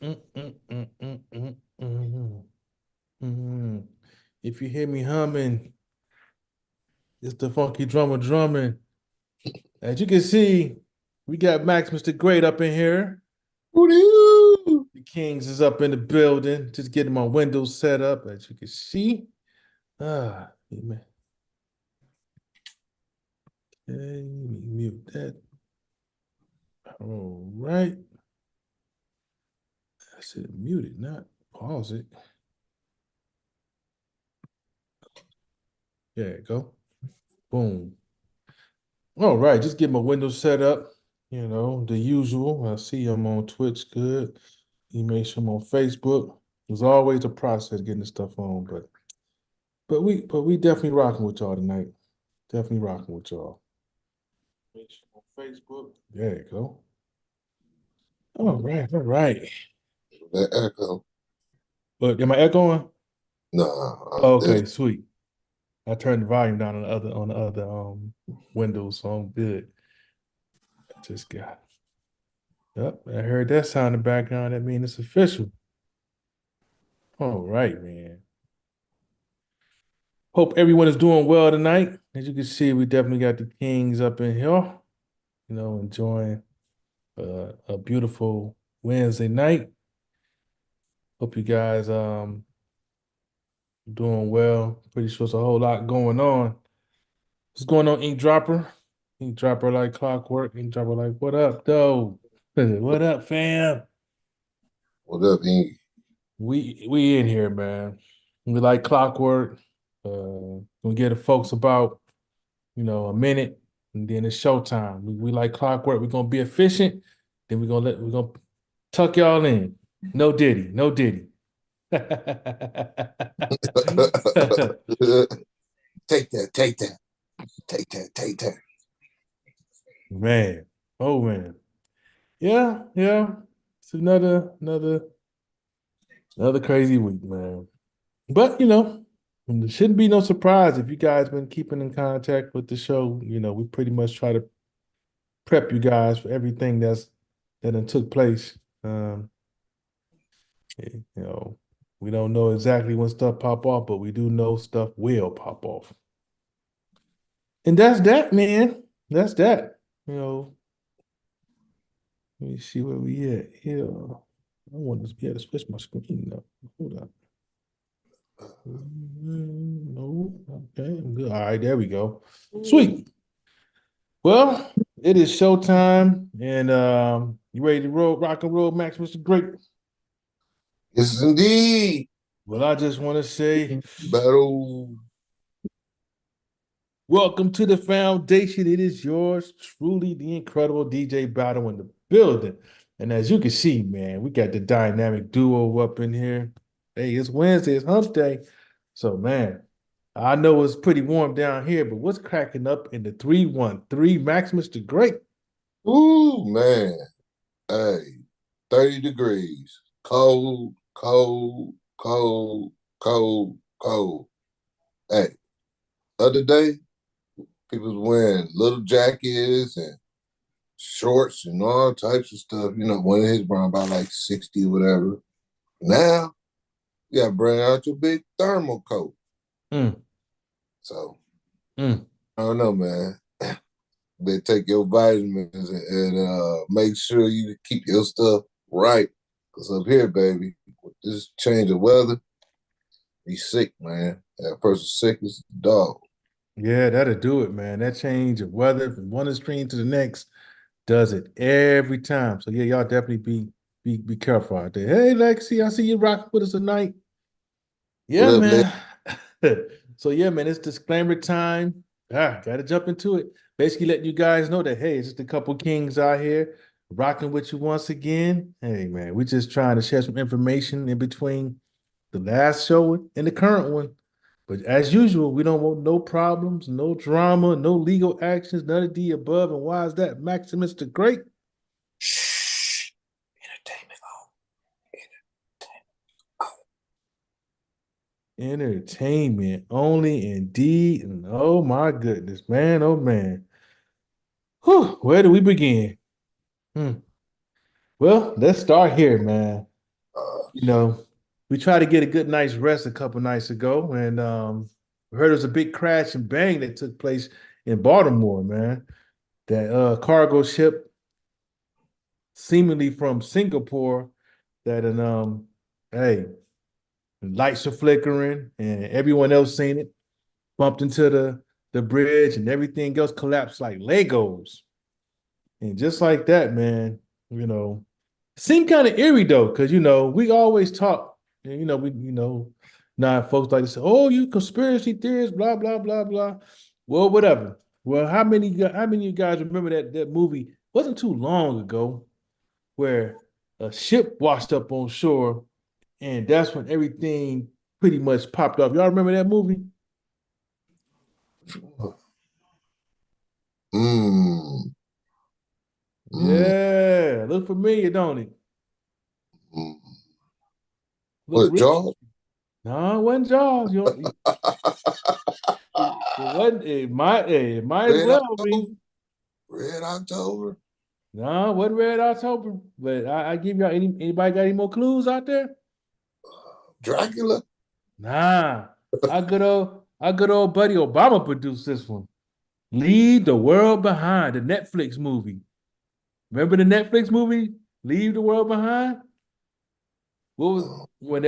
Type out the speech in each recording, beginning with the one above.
Mm, mm, mm, mm, mm, mm, mm. If you hear me humming, it's the funky drummer drumming. As you can see, we got Max Mr. Great up in here. Woo-doo! The Kings is up in the building, just getting my windows set up, as you can see. Man. Okay, let me mute that. All right. I said mute it, not pause it. There you go. Boom. All right, just get my windows set up. You know, the usual. I see I'm on Twitch, good. You make sure I'm on Facebook. There's always a process getting the stuff on, but we definitely rocking with y'all tonight. Definitely rocking with y'all. Make sure I'm on Facebook. There you go. All right, all right. That echo. But am I echoing? Nah, Okay, sweet. I turned the volume down on the other windows, so I'm good. I just got. Yep, I heard that sound in the background. That means it's official. All right, man. Hope everyone is doing well tonight. As you can see, we definitely got the Kings up in here, enjoying a beautiful Wednesday night. Hope you guys doing well. Pretty sure there's a whole lot going on. What's going on, Ink Dropper? Ink Dropper like clockwork. Ink Dropper like, what up, though? What up, fam? what up, Ing? We in here, man. We like clockwork. Gonna get the folks about a minute, and then it's showtime. We like clockwork. We're gonna be efficient. Then we're gonna tuck y'all in. No Diddy, no Diddy. Take that, take that, take that, take that. Man, oh man, yeah, yeah. It's another crazy week, man. But there shouldn't be no surprise if you guys been keeping in contact with the show. We pretty much try to prep you guys for everything that done took place. You know, we don't know exactly when stuff pop off, but we do know stuff will pop off. And that's that, man. That's that. Let me see where we at here. I want to be able to switch my screen now. Hold on. No, okay, I'm good. All right, there we go. Sweet. Well, it is showtime, and you ready to rock and roll, Max, Mr. Great? Yes, indeed. Well, I just want to say, Battle. welcome to the foundation. It is yours truly, the incredible DJ Battle in the building. And as you can see, man, we got the dynamic duo up in here. Hey, it's Wednesday, it's hump day. So, man, I know it's pretty warm down here, but what's cracking up in the 313 Max, Mr. Great? Ooh, man. Hey, 30 degrees. Cold, cold, cold, cold, cold. Hey, other day, people was wearing little jackets and shorts and all types of stuff. One of his brought about like 60 or whatever. Now, you got to bring out your big thermal coat. Mm, So, mm. I don't know, man. They take your vitamins and make sure you keep your stuff right. Because up here, baby, with this change of weather, be sick, man. That person sick as a dog. Yeah, that'll do it, man. That change of weather from one extreme to the next does it every time. So yeah, y'all definitely be careful out there. Hey, Lexi, I see you rocking with us tonight. What Yeah, up, Lex? man. So yeah, man, it's disclaimer time. Gotta jump into it. Basically, letting you guys know that hey, it's just a couple kings out here rocking with you once again. Hey, man, we're just trying to share some information in between the last show and the current one. But as usual, we don't want no problems, no drama, no legal actions, none of the above. And why is that, Maximus the Great? Shh. Entertainment. Entertainment only, indeed. And oh my goodness, man, oh man. Whew, where do we begin? Hmm. Well, let's start here, man. you know, we tried to get a good night's rest a couple nights ago, and we heard there was a big crash and bang that took place in Baltimore, man. That cargo ship, seemingly from Singapore, that hey, lights are flickering, and everyone else seen it, bumped into the bridge, and everything else collapsed like Legos. And just like that, man, you know, seemed kind of eerie though, because we always talk, and now folks like to say, "Oh, you conspiracy theorists," blah blah blah blah. Well, whatever. Well, how many of you guys remember that movie? Wasn't too long ago where a ship washed up on shore, and that's when everything pretty much popped off. Y'all remember that movie? Mm, mm, Yeah, look familiar, don't it? mm. Look What, real. Jaws? No, it wasn't Jaws. It wasn't. It might as Red well October? be. Red October? No, it wasn't Red October. But I give y'all anybody got any more clues out there? Dracula? Nah. Our good old buddy Obama produced this one. Leave the World Behind, the Netflix movie. Remember the Netflix movie? Leave the World Behind? What was when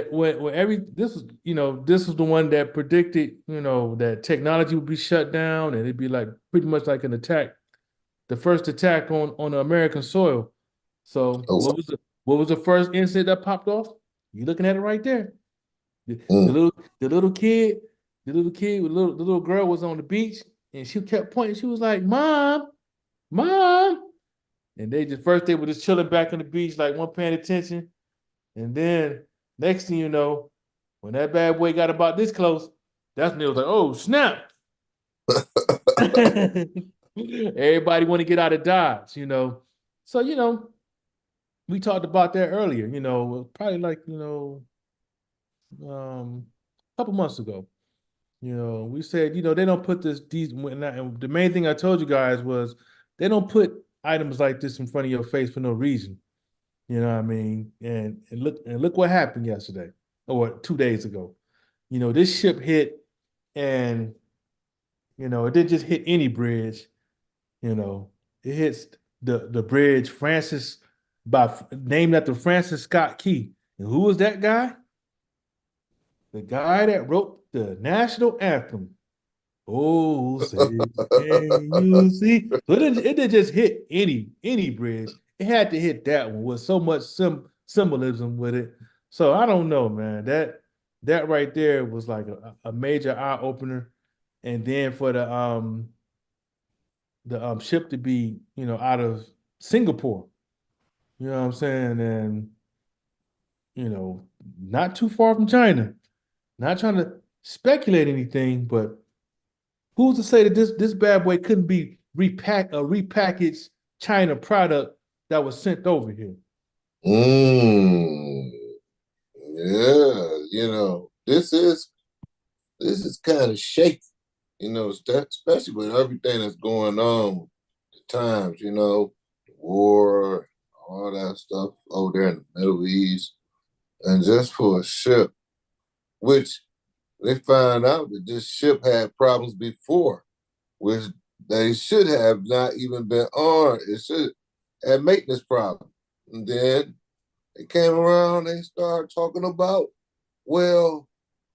every this was the one that predicted, that technology would be shut down and it'd be like pretty much like an attack, the first attack on American soil. So Oh, what was the first incident that popped off? You looking at it right there. The, the mm. little the little kid, the little girl was on the beach and she kept pointing. She was like, "Mom, mom," and they were just chilling back on the beach, like one paying attention. And then next thing you know, when that bad boy got about this close, that's when it was like, "Oh snap!" Everybody want to get out of Dodge. So we talked about that earlier. Probably like a couple months ago. We said they don't put and the main thing I told you guys was they don't put items like this in front of your face for no reason. You know what I mean? And look what happened yesterday or 2 days ago. This ship hit, and it didn't just hit any bridge. You know, it hits the bridge named after Francis Scott Key. And who was that guy? The guy that wrote the national anthem. Oh, say can you see? So it didn't just hit any bridge. It had to hit that one with so much symbolism with it. So I don't know, man. That right there was like a major eye opener. And then for the ship to be out of Singapore, you know what I'm saying, and not too far from China. Not trying to speculate anything, but who's to say that this bad boy couldn't be repackaged China product that was sent over here? Mm. Yeah, this is kind of shaky, especially with everything that's going on at times, the war, all that stuff over there in the Middle East. And just for a ship, which they found out that this ship had problems before, which they should have not even been on. It should have maintenance problems. And then they came around, they started talking about, well,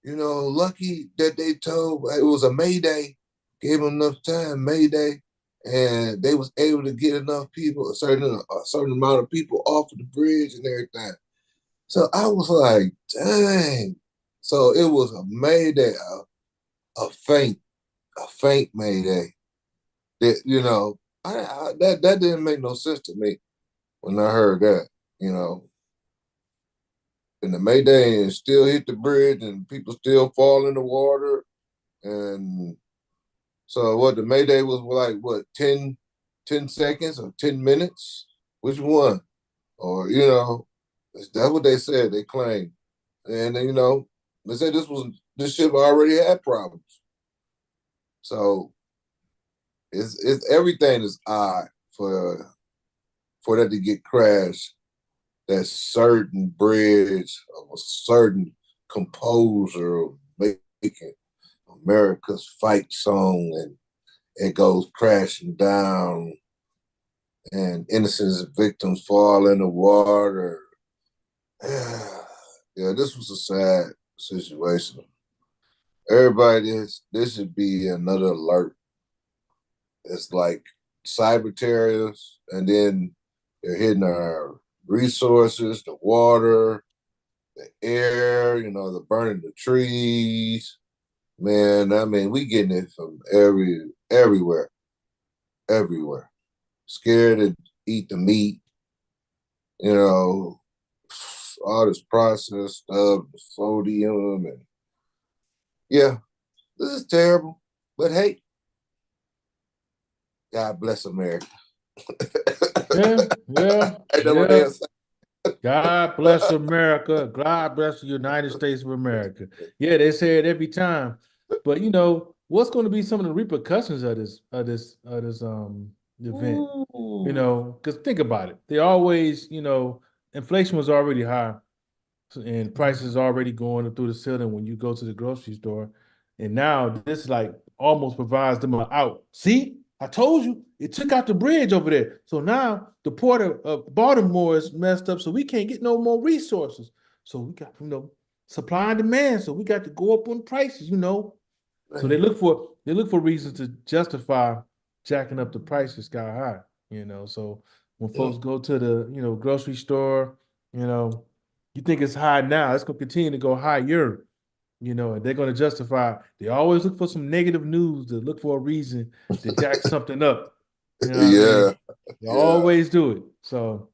lucky that they told it was a Mayday, gave them enough time, Mayday, and they was able to get enough people, a certain amount of people off of the bridge and everything. So I was like, dang. So it was a Mayday, a faint, a faint Mayday. That that didn't make no sense to me when I heard that. You know, and the Mayday and still hit the bridge and people still fall in the water. And so what the Mayday was like, what, 10 seconds or 10 minutes? Which one? Or, that's what they said, they claimed. And they said this ship already had problems. So it's everything is odd for that to get crashed. That certain bridge of a certain composer making America's fight song, and it goes crashing down, and innocent victims fall in the water. Yeah, this was a sad situation. Everybody, this should be another alert. It's like cyber terrorists, and then they're hitting our resources, the water, the air. They're burning the trees. Man, I mean, we getting it from everywhere, everywhere. Scared to eat the meat, you know, all this processed stuff, the sodium, and yeah, this is terrible. But hey, God bless America. Yeah, yeah, Ain't that what yeah. they say? God bless America. God bless the United States of America. Yeah, they say it every time. But what's going to be some of the repercussions of this event? Ooh. Because think about it. They always, inflation was already high and prices already going through the ceiling when you go to the grocery store. And now this like almost provides them an out. See, I told you it took out the bridge over there. So now the port of Baltimore is messed up, so we can't get no more resources. So we got supply and demand. So we got to go up on prices. So they look for reasons to justify jacking up the prices sky high. So when Yeah. folks go to the grocery store, you know, you think it's high now, it's gonna continue to go higher. And they're gonna justify. They always look for some negative news to look for a reason to jack something up. You know what I Yeah, mean? They yeah, always do it. So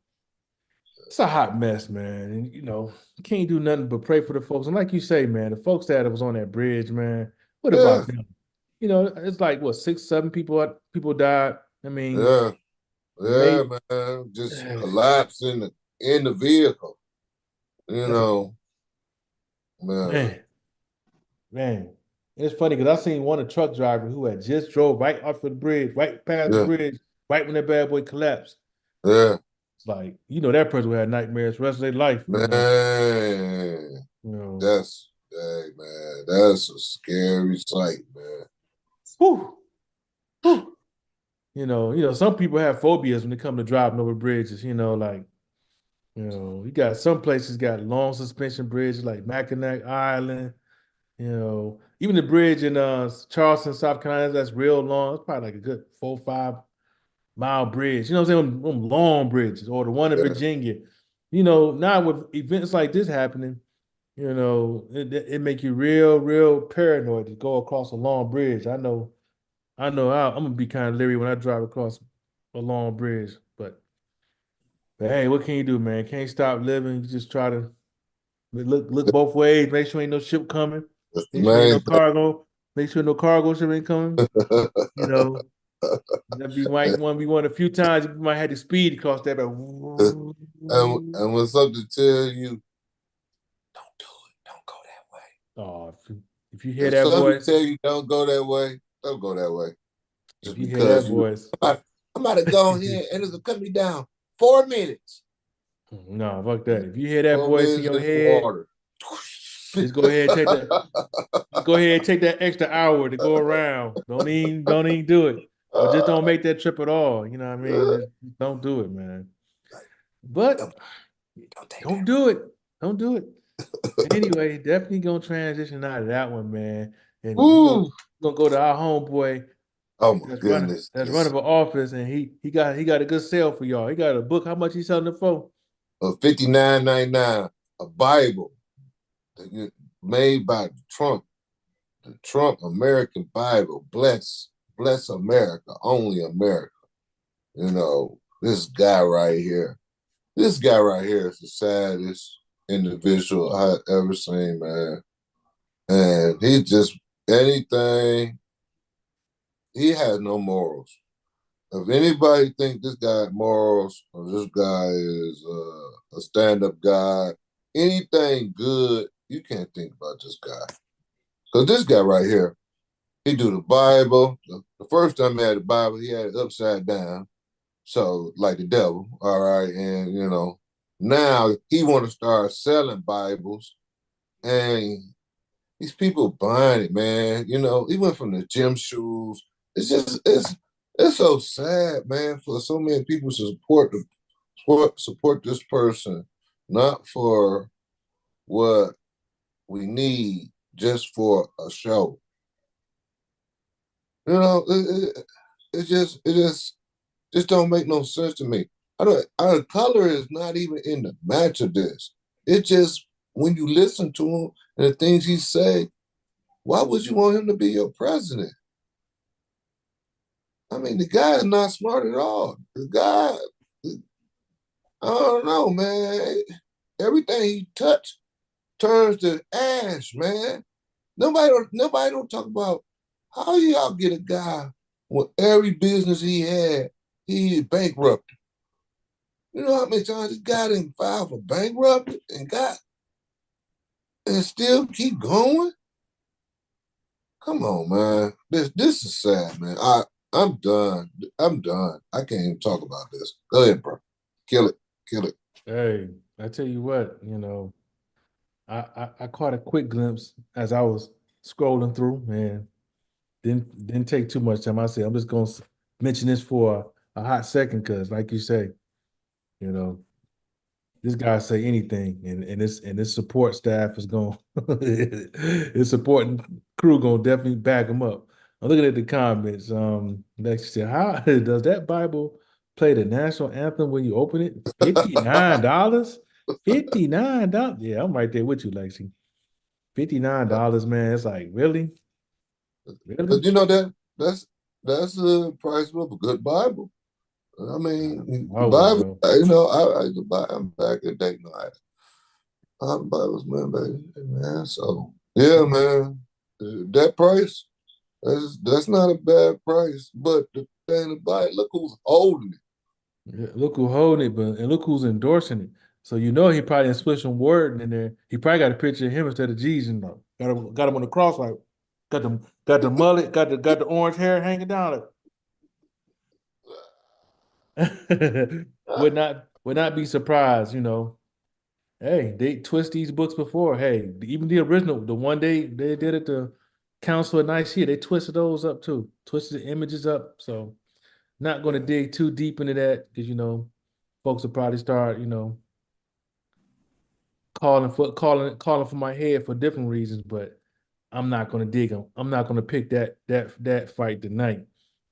it's a hot mess, man. And you can't do nothing but pray for the folks. And like you say, man, the folks that was on that bridge, man, what yeah, about them? It's like what, 6, 7 people died. I mean, yeah, yeah, maybe man. Just collapsing in the vehicle, you that's a know, man. man, man. It's funny because I seen one truck driver who had just drove right off of the bridge, right past the Yeah, bridge, right when that bad boy collapsed. yeah, It's like, that person would have nightmares the rest of their life, man. you know. Hey, man, that's a scary sight, man. Whew, whew. Some people have phobias when they come to driving over bridges, like, you got some places got long suspension bridges like Mackinac Island, even the bridge in Charleston, South Carolina, that's real long. It's probably like a good 4 or 5 mile bridge. You know what I'm saying? Them long bridges, or the one in Yeah, Virginia. Now with events like this happening, it make you real, real paranoid to go across a long bridge. I know, I'm gonna be kind of leery when I drive across a long bridge, but hey, what can you do, man? Can't stop living. You just try to look both ways. Make sure ain't no ship coming. that's the Make sure ain't no main cargo. Make sure no cargo ship ain't coming. thing. You know, that be might want to be one a few times. You might have to speed across that, but And when something tell you, don't do it, don't go that way. oh, if you hear If that something voice, tell you don't go that way, don't go that way. if Just you hear that because voice, I'm about to go here and it's gonna cut me down 4 minutes. no, fuck that. If you hear that Four voice in minutes your in the head, water. just go ahead and take that extra hour to go around. Don't even do it, or just don't make that trip at all. You know what I mean? Just don't do it, man. But don't, don't take don't that. do it. Don't do it. Anyway, definitely gonna transition out of that one, man. And we're gonna Woo. we're gonna go to our homeboy Oh my that's running goodness. that's running This for office, and he got a good sale for y'all. He got a book. How much he selling it for? 59.99, a Bible made by Trump, the Trump American Bible. Bless America, only America. This guy right here. This guy right here is the saddest individual I've ever seen, man. And he just anything. He has no morals. If anybody think this guy has morals or this guy is a stand-up guy, anything good, you can't think about this guy. Because this guy right here, he do the Bible. The first time he had the Bible, he had it upside down. So like the devil, all right, and Now he want to start selling Bibles, and these people buying it, man. You know, he went from the gym shoes. It's just it's so sad, man, for so many people to support this person, not for what we need, just for a show. You know, it just don't make no sense to me. I don't. Our color is not even in the match of this. It just when you listen to him and the things he say, why would you want him to be your president? I mean, the guy is not smart at all. The guy, I don't know, man. Everything he touched turns to ash, man. Nobody don't talk about how y'all get a guy with every business he had, he bankrupt. You know how many times this guy didn't file for bankrupt and still keep going? Come on, man. This is sad, man. I'm done. I'm done. I can't even talk about this. Go ahead, bro. Kill it. Kill it. Hey, I tell you what, I caught a quick glimpse as I was scrolling through, and didn't take too much time. I said, I'm just gonna mention this for a hot second, because like you say, you know, this guy say anything, and this support staff is going his supporting crew gonna definitely back him up. I'm looking at the comments. Lexi said, "How does that Bible play the national anthem when you open it? $59? $59? Yeah, I'm right there with you, Lexi. $59, man. It's like, really? Really? Because you know that's the price of a good Bible. I mean, the I wouldn't Bible. know. You know, I used to buy them back in the day. You know, I the Bibles, man, baby, man. So yeah, man, that price. That's not a bad price. But the thing about it, look who's holding it. Yeah, look who holding it, but and look who's endorsing it. So you know he probably didn't switch some word in there. He probably got a picture of him instead of Jesus. Got him on the cross, like got the mullet, got the orange hair hanging down. Like, would not be surprised. Hey, they twist these books before. Hey, even the original, the one they did at the Council of Nicaea, they twisted those up too, twisted the images up. So not going to dig too deep into that, because folks will probably start calling for my head for different reasons, but I'm not going to dig them. I'm not going to pick that fight tonight.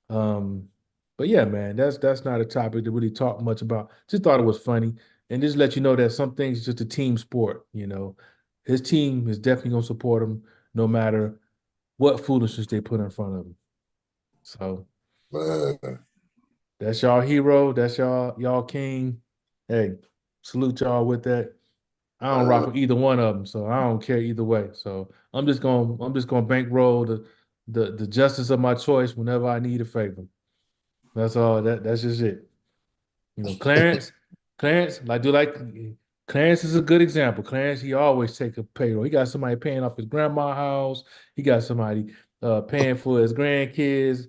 Um, but yeah, man, that's not a topic to really talk much about. Just thought it was funny, and just let you know that some things is just a team sport. His team is definitely going to support him no matter what foolishness they put in front of him. So Man, that's y'all hero. That's y'all king. Hey, salute y'all with that. I don't rock man, with either one of them, so I don't care either way. So I'm just gonna bankroll the justice of my choice whenever I need a favor. That's all. That's just it. Clarence, Clarence is a good example. Clarence, he always take a payroll. He got somebody paying off his grandma's house. He got somebody paying for his grandkids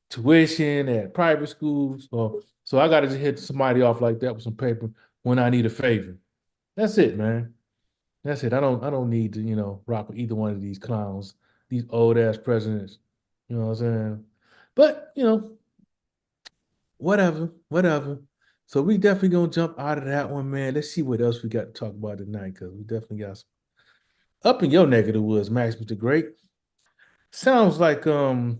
tuition at private schools. So I got to just hit somebody off like that with some paper when I need a favor. That's it, man. That's it. I don't need to, rock with either one of these clowns, these old ass presidents. You know what I'm saying? But, whatever, whatever. So we definitely gonna jump out of that one, man. Let's see what else we got to talk about tonight, because we definitely got some up in your neck of the woods, Max Mr. Great. Sounds like a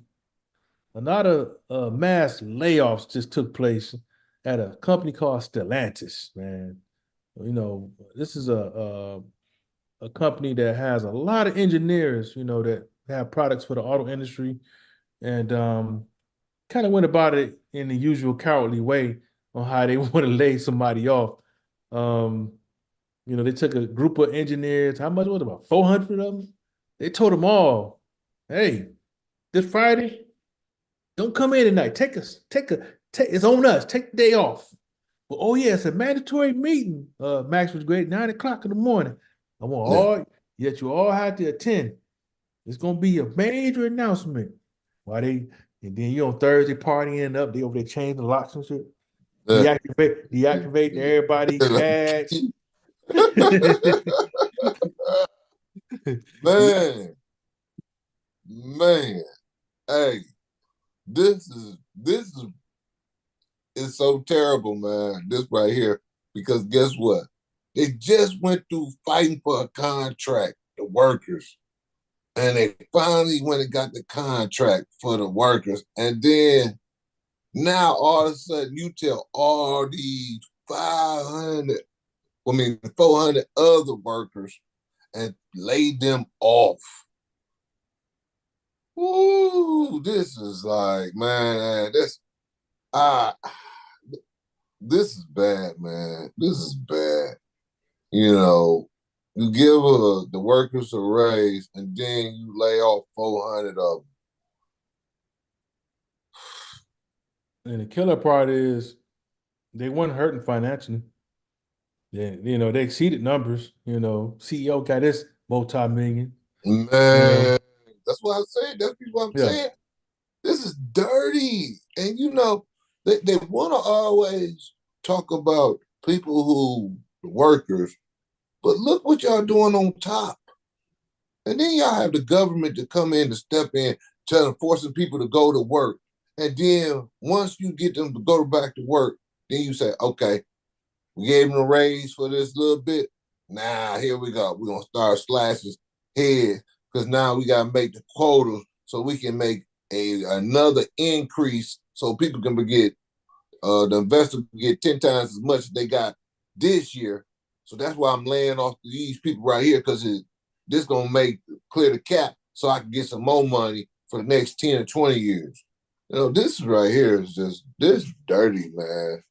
lot of mass layoffs just took place at a company called Stellantis, man. This is a company that has a lot of engineers, that have products for the auto industry, and kind of went about it in the usual cowardly way on how they want to lay somebody off. Um, they took a group of engineers. How much was it? About 400 of them. They told them all, "Hey, this Friday, don't come in tonight. It's on us. Take the day off." Well, oh yeah, it's a mandatory meeting. Max was great. 9 o'clock in the morning. I want yeah, all yet you all have to attend. It's gonna be a major announcement. Why they and then Thursday partying up, they over there changing the locks and shit. deactivating everybody badge. Yeah, Man, man, hey, this is so terrible, man. This right here, because guess what? They just went through fighting for a contract, the workers, and they finally went and got the contract for the workers, and then now all of a sudden you tell all these 500, I mean 400 other workers and lay them off. Ooh, this is like, man, ah, this is bad, man. This is bad. You know, you give the workers a raise and then you lay off 400 of and the killer part is they weren't hurting financially. They exceeded numbers. CEO got this multi-million. them. You know, Man, that's what I'm saying. That's what I'm yeah, saying. This is dirty. And they want to always talk about people who workers, but look what y'all doing on top. And then y'all have the government to come in to step in, forcing people to go to work. And then once you get them to go back to work, then you say, okay, we gave them a raise for this little bit. Now, here we go. We're gonna start slashing heads because now we gotta make the quotas so we can make another increase so people can get the investor can get 10 times as much as they got this year. So that's why I'm laying off these people right here because this gonna make clear the cap so I can get some more money for the next 10 or 20 years. This right here is just this dirty, man.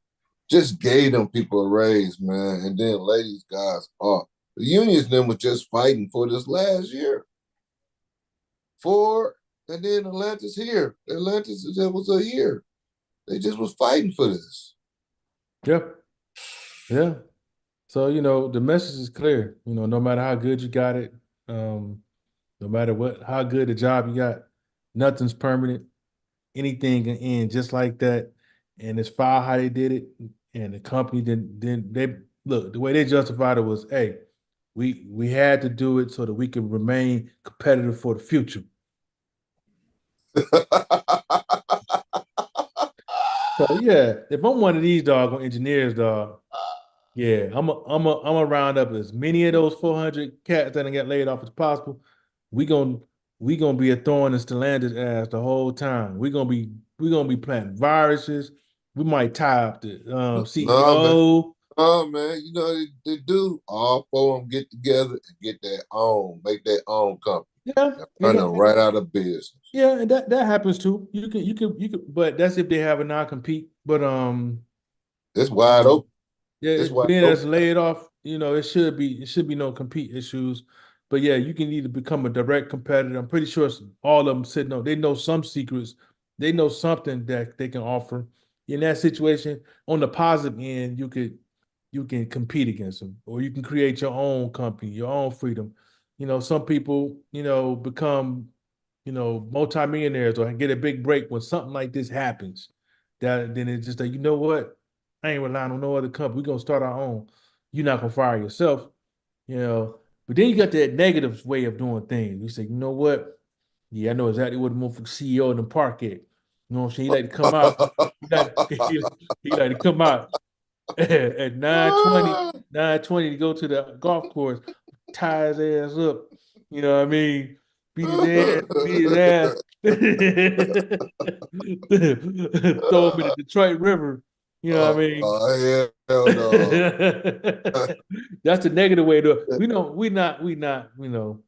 Just gave them people a raise, man, and then lay these guys off. The unions then was just fighting for this last year. And then Atlantis here. Atlantis was a year. They just was fighting for this. yeah, yeah. So the message is clear. No matter how good you got it, um, no matter how good the job you got, nothing's permanent. Anything can end just like that. And it's foul how they did it. And the company didn't they look, the way they justified it was, hey, we had to do it so that we can remain competitive for the future. So yeah, if I'm one of these doggone engineers, dog, yeah, I'm a round up as many of those 400 cats that get laid off as possible. We gonna we gonna be a thorn in Stellantis ass the whole time. We gonna be planting viruses. We might tie up the no, man. CEO. Oh man, they do. All four of them get together and get their own, make their own company, Yeah, and and run them right out of business. yeah, and that happens too. You can, but that's if they have a non-compete. But It's you wide know, open. yeah, It's wide being open. as laid off, it should be no compete issues. But yeah, you can either become a direct competitor. I'm pretty sure all of them sitting on. They know some secrets. They know something that they can offer. In that situation, on the positive end, you can compete against them, or you can create your own company, your own freedom. Some people, become, multimillionaires or get a big break when something like this happens. That then it's just like, you know what? I ain't relying on no other company. We're gonna start our own. You're not gonna fire yourself, you know. But then you got that negative way of doing things. You say, you know what? Yeah, I know exactly what the motherfucking CEO in the park at. You know what I'm saying? He like to come out. He like he like to come out at 9:20, 9:20 to go to the golf course, tie his ass up. You know what I mean? Beat his ass. Throw him in the Detroit River. You know what I mean? Hell no. That's the negative way to we know we not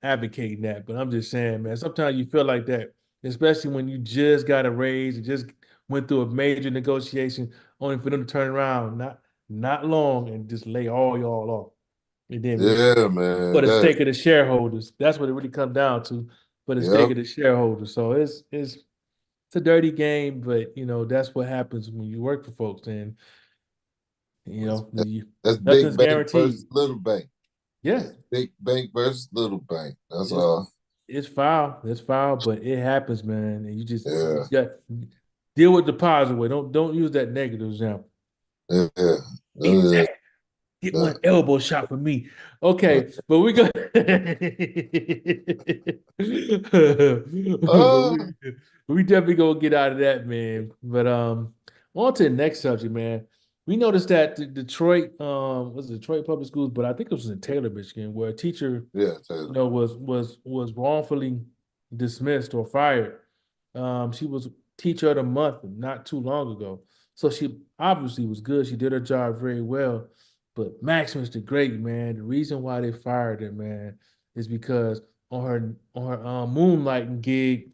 advocating that, but I'm just saying, man, sometimes you feel like that, especially when you just got a raise and just went through a major negotiation, only for them to turn around not long and just lay all y'all off. And then Yeah, for man. the sake of the shareholders, that's what it really comes down to. For the sake Yep. of the shareholders. So it's a dirty game, but that's what happens when you work for folks, and That's, that's big nothing's bank guaranteed. versus little bank. Yeah, That's big bank versus little bank. That's it's all. it's foul. It's foul, but it happens, man. And you Yeah. got deal with the positive way. Don't use that negative example. Yeah, yeah. Uh, Exactly. Get uh, one elbow shot for me. Okay, but we go. uh, We definitely gonna get out of that, man. But on to the next subject, man. We noticed that Detroit, was it Detroit Public Schools, but I think it was in Taylor, Michigan, where a teacher, yeah, Taylor. was wrongfully dismissed or fired. She was teacher of the month not too long ago. So she obviously was good. She did her job very well. But Maximus the Great, man, the reason why they fired her, man, is because on her moonlighting gig,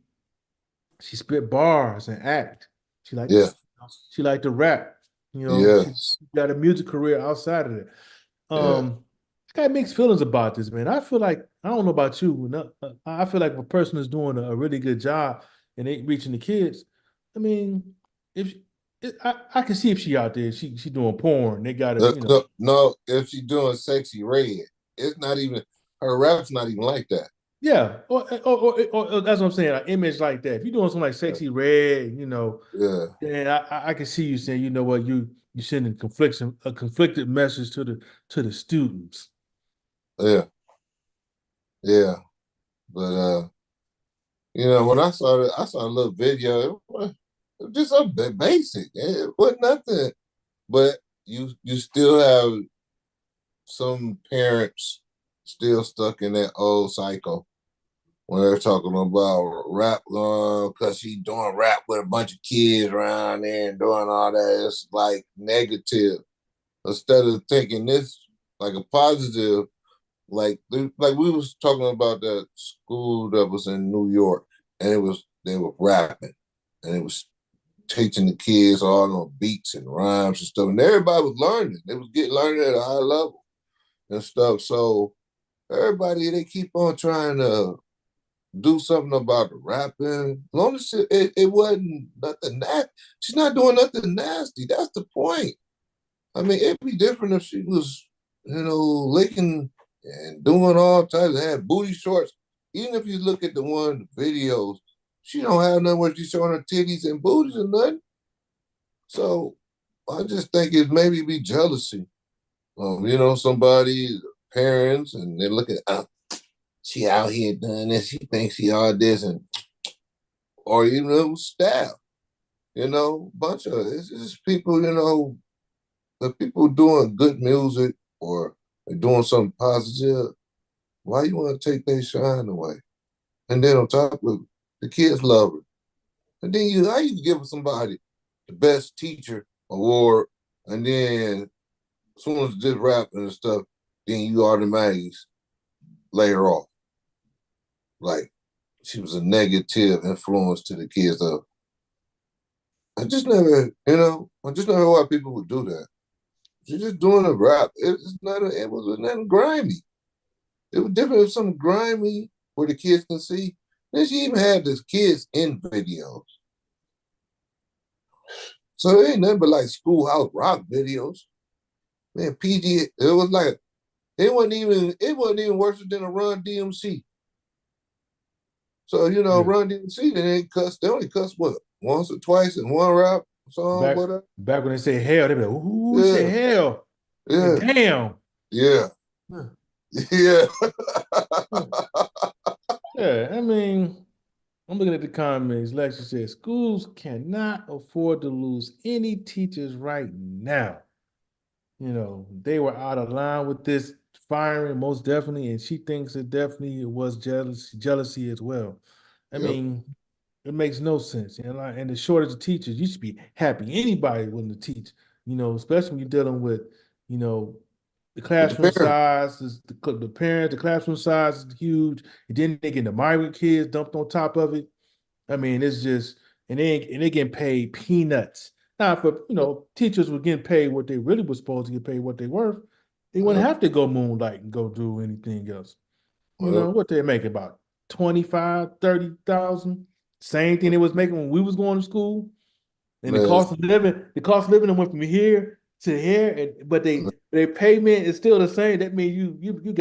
she spit bars and act. She liked to Yeah, she liked to rap. She yes, got a music career outside of it. yeah. I got mixed feelings about this, man. I feel like I don't know about you. I feel like if a person is doing a really good job and ain't reaching the kids, I mean, if I can see if she out there, she doing porn. They got to, No, no, if she's doing sexy red, it's not even her rap's not even like that. yeah, or that's what I'm saying. An image like that. If you're doing something like Yeah, sexy red, yeah, then I can see you saying, you know what, you sending confliction a conflicted message to the students. yeah, yeah. But when I saw a little video. It was just a basic. It wasn't nothing. But you still have some parents still stuck in that old cycle when they're talking about rap because she doing rap with a bunch of kids around there and doing all that. It's like negative instead of thinking this like a positive. Like we was talking about that school that was in New York, and they were rapping, and it was teaching the kids all on beats and rhymes and stuff, and everybody was learning. They was getting learning at a high level and stuff. So everybody they keep on trying to do something about the rapping. As long as it wasn't nothing that she's not doing nothing nasty. That's the point. I mean, it'd be different if she was, licking and doing all types of had booty shorts. Even if you look at the one videos, she don't have nothing where she's showing her titties and booties or nothing. So I just think it maybe be jealousy. Somebody, parents, and they look at, she out here doing this. She thinks she all this, and or staff. Bunch of it's just people. The people doing good music or doing something positive. Why you want to take their shine away? And then on top of it, the kids love her. And then how you give somebody the best teacher award, and then as soon as this rapping and stuff, then you automatically lay her off. Like she was a negative influence to the kids. I just never why people would do that. She's just doing a rap. It was nothing grimy. It was different if something grimy where the kids can see. Then she even had the kids in videos. So it ain't nothing but like schoolhouse rock videos. Man, PG, it wasn't even worse than a Run DMC. So, Yeah. Run DMC, they only cuss what, once or twice in one rap song, Back whatever. back when they say hell, they be like, "Ooh, say Yeah, hell." Like, yeah, damn. yeah, Huh. yeah. Huh. Yeah, I mean, I'm looking at the comments. Lexi says schools cannot afford to lose any teachers right now. They were out of line with this firing, most definitely, and she thinks it definitely was jealousy as well. I Yep. mean, it makes no sense. And the shortage of teachers, you should be happy anybody willing to teach, especially when you're dealing with, you know, the With the classroom parents. size is the parents, the classroom size is huge. And then they get the migrant kids dumped on top of it. I mean, it's just and they getting paid peanuts. Now, if teachers were getting paid what they really were supposed to get paid what they worth, they wouldn't Yep. have to go moonlight and go do anything else. Yep. What they make about 25, 30,000. Same thing they was making when we was going to school. And Man, the cost of living went from here to here, but their payment is still the same. That means you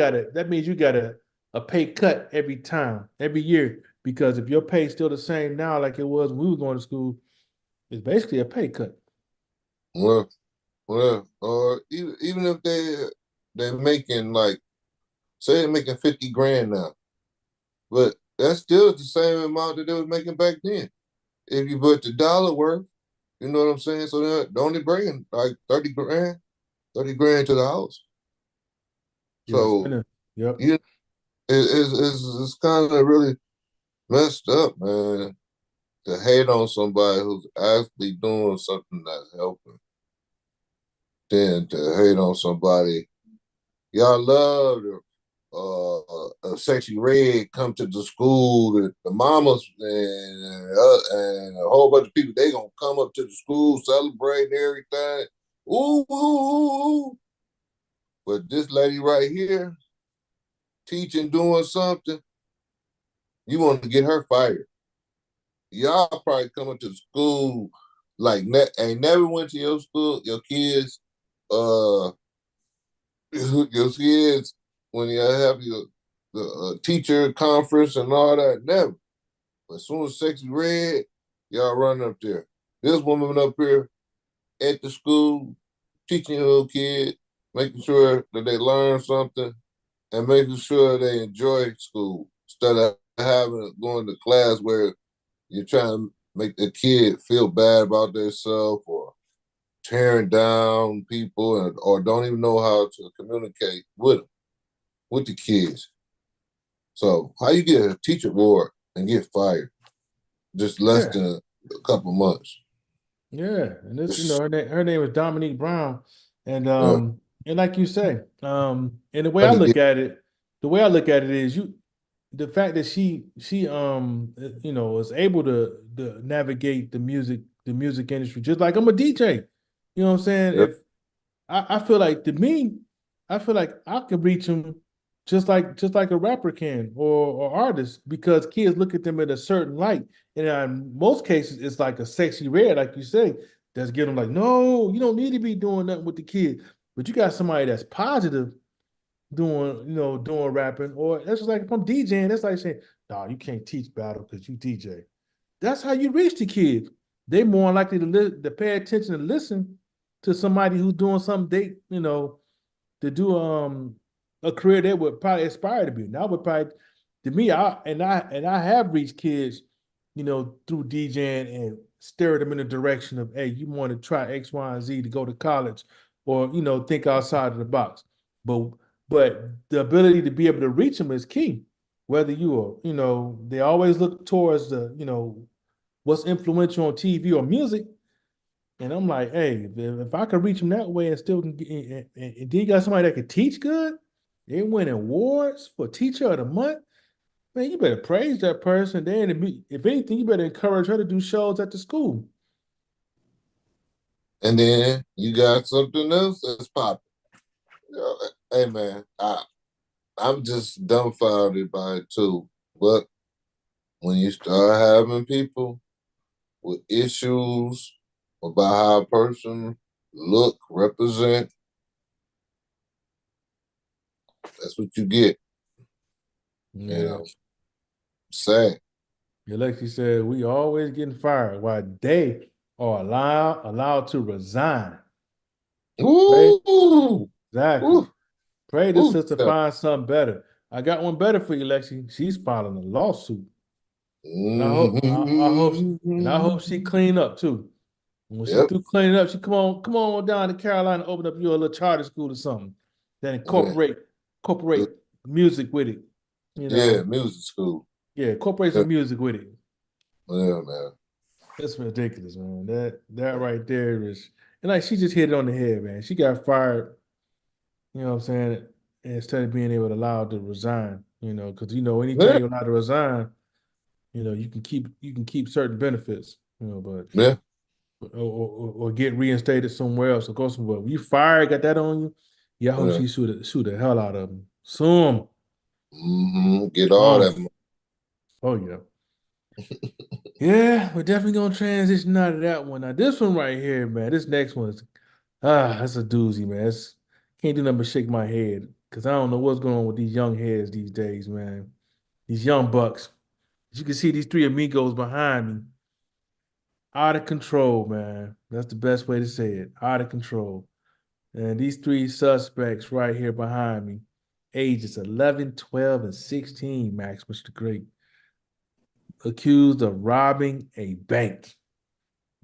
got a pay cut every time, every year. Because if your pay is still the same now, like it was when we were going to school, it's basically a pay cut. well, Well, or even if they're making like say they're making 50 grand now, but that's still the same amount that they was making back then. If you put the dollar worth, you know what I'm saying? So they're only bringing like 30 grand to the house. Yeah, So spending. Yep. you it's kind of really messed up, man, to hate on somebody who's actually doing something that's helping than to hate on somebody. Y'all love a sexy red come to the school. The mamas and a whole bunch of people, they gonna come up to the school celebrating everything. Ooh, ooh, ooh, ooh. But this lady right here, teaching, doing something, you want to get her fired. Y'all probably coming to the school like ain't never went to your school, your kids, uh, your kids when you have your the teacher conference and all that. Never. But as soon as Sexy Red, y'all run up there. This woman up here at the school teaching your little kid, making sure that they learn something and making sure they enjoy school instead of having going to class where you're trying to make the kid feel bad about themselves or tearing down people or don't even know how to communicate with them, with the kids. So how you get a teacher board and get fired just less Yeah. than a couple months? Yeah, and this, It's, her name is Dominique Brown, uh, and like you say, and the way I money look get, at it, the way I look at it is the fact that she is able to navigate the music industry just like I'm a DJ. You know what I'm saying? yeah. If I feel like to me, I feel like I could reach them just like a rapper can or artist because kids look at them in a certain light. And in most cases, it's like a sexy red, like you say, that's getting them like, no, you don't need to be doing nothing with the kid. But you got somebody that's positive doing rapping, or that's just like if I'm DJing, that's like saying, no, you can't teach battle because you DJ. That's how you reach the kids. They more likely to pay attention and listen to somebody who's doing something to do a career they would probably aspire to be. Now would probably to me, I have reached kids, through DJing and steer them in the direction of, hey, you want to try X, Y, and Z to go to college or think outside of the box. But the ability to be able to reach them is key. Whether you are, they always look towards what's influential on TV or music. And I'm like, hey, if I could reach them that way and still can get, and then you got somebody that can teach good, they win awards for Teacher of the Month, man, you better praise that person. Then, if anything, you better encourage her to do shows at the school. And then you got something else that's popping. You know, hey man, I'm just dumbfounded by it too. But when you start having people with issues about how a person look, represent, that's what you get. You Yeah. know, sad. Alexi said, we always getting fired while they are allowed to resign. Right? Ooh, Exactly. ooh, Pray the ooh. sister finds something better. I got one better for you, Lexi. She's filing a lawsuit. And I hope she clean up too. And when she Yep. through cleaning up, she come on down to Carolina, open up your little charter school or something. Then incorporate music with it. You Yeah, know, music school. yeah, incorporate Yeah, some music with it. yeah, man. That's ridiculous, man. That right there is, and like she just hit it on the head, man. She got fired. You know what I'm saying? Instead of being able to allow to resign, because anytime Yeah, you're allowed to resign, you can keep certain benefits, but yeah, or get reinstated somewhere else or go somewhere. When you fired, got that on you. Yeah, I hope yeah. she sue the hell out of him. Sue him. Get all Oh, that. oh yeah. Yeah, we're definitely gonna transition out of that one. Now, this one right here, man. This next one is that's a doozy, man. Can't do nothing but shake my head because I don't know what's going on with these young heads these days, man. These young bucks. As you can see, these three amigos behind me, out of control, man. That's the best way to say it. Out of control. And these three suspects right here behind me, ages 11, 12, and 16, Max, Mr. Great, accused of robbing a bank.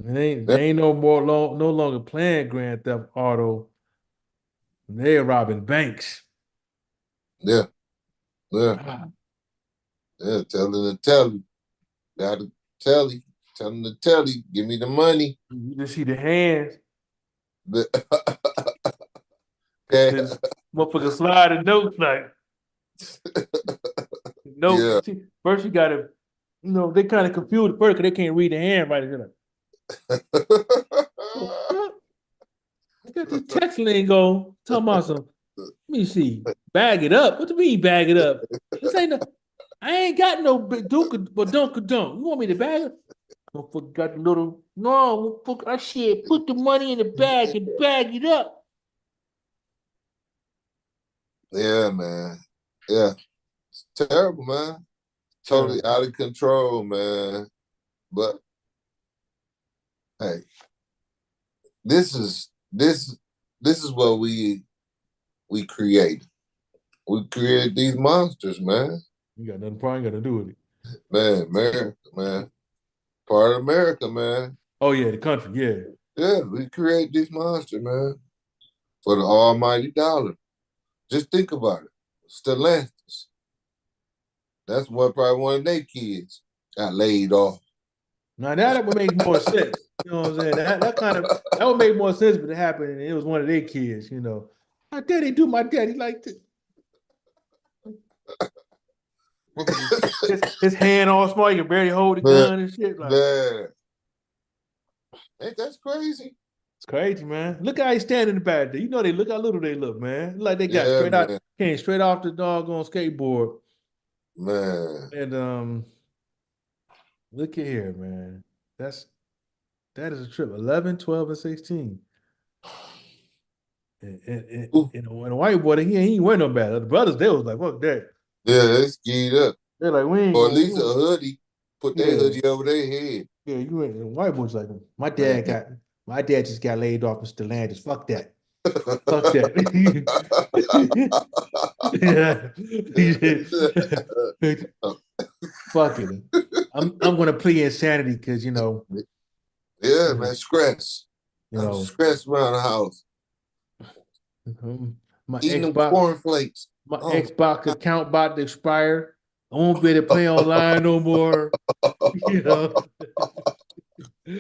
Yeah, They ain't no longer playing Grand Theft Auto. They're robbing banks. yeah, yeah, Ah, yeah. Tell him to tell you. Gotta tell you. Tell him to tell you. Give me the money. you just see the hands. Okay. This motherfucker slide the notes like Yeah. note. See, first you gotta, they kind of confused at first because they can't read the handwriting. They're like, what? I got this text lingo talking about some. Let me see. Bag it up. What do you mean bag it up? This ain't no. I ain't got no big duke but dunk dunk. You want me to bag it? Motherfucker got the little. No, motherfucker, I said put the money in the bag and bag it up. Yeah, man. Yeah. It's terrible, man. Totally Terrible. out of control, man. But hey, this is this is what we create. We created these monsters, man. You got nothing probably got to do with it. Man, America, man. Part of America, man. Oh yeah, the country. Yeah. Yeah, we create these monsters, man. For the almighty dollar. Just think about it. Stellantis. That's what probably one of their kids got laid off. Now that would make more sense. You know what I'm saying? That would make more sense if it happened and it was one of their kids. My daddy do my daddy like this. His hand all small, you can barely hold the man, gun and shit. Like man. Ain't that crazy? it's crazy, man. Look how he stand in the back there. They look how little they look, man. Like they got Yeah, straight out, man. came straight off the doggone skateboard. Man. And look at here, man. That's that is a trip. 11, 12, and 16. Ooh, And a white boy, he ain't wear no bad. The brothers, they was like, fuck that. yeah, they skied up. They're like, we ain't Or at gonna, least a hoodie. Put their yeah, hoodie over their head. yeah, you ain't. And white boys like, Man. my dad just got laid off in Stellantis. Fuck that. Fuck that. Yeah. Fuck it. I'm gonna plead insanity because Yeah, you man, know, stress. you I'm know, stressed around the house. my Eating them Xbox, cornflakes. my Oh. Xbox account about to expire. I won't be able to play online no more. You know,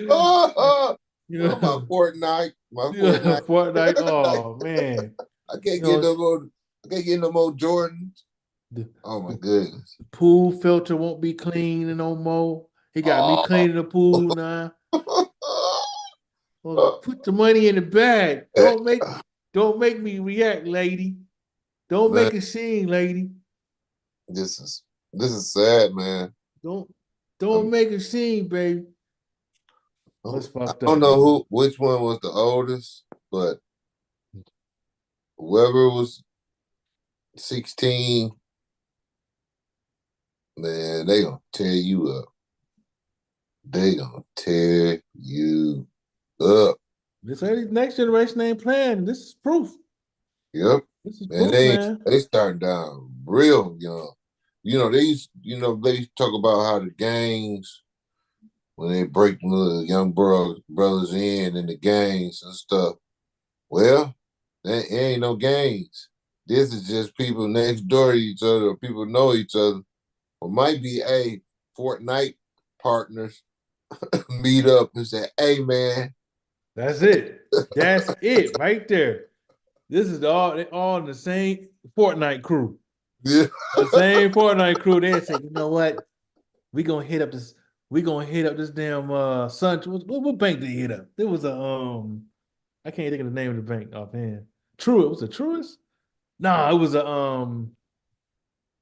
Oh, you my know, Fortnite. My Fortnite. Fortnite. Oh man, I can't you get know, no more. I can't get no more Jordans. the, Oh my the goodness. pool filter won't be clean no more. He got me Oh. cleaning the pool now. Well, put the money in the bag. Don't make me react, lady. Don't Man, make a scene, lady. this is this is sad, man. Don't don't I'm, make a scene, baby. That's I fucked don't up, know man. which one was the oldest, but whoever was 16, man, they gonna tear you up. They gonna tear you up. This next generation ain't playing. This is proof. Yep. This is Man, proof, man. they starting down real young. They used to talk about how the gangs when they break the young brothers in the gangs and stuff. Well, there ain't no gangs. This is just people next door to each other, or people know each other, or might be a Fortnite partners meet up and say, "Hey, man, That's it. That's it right there. This is they all in the same Fortnite crew. yeah, The same Fortnite crew. They say, you know what? We gonna hit up this. We gonna hit up this damn Sun. What bank did he hit up? It was a I can't think of the name of the bank offhand. True. It was a Truist. Nah, it was a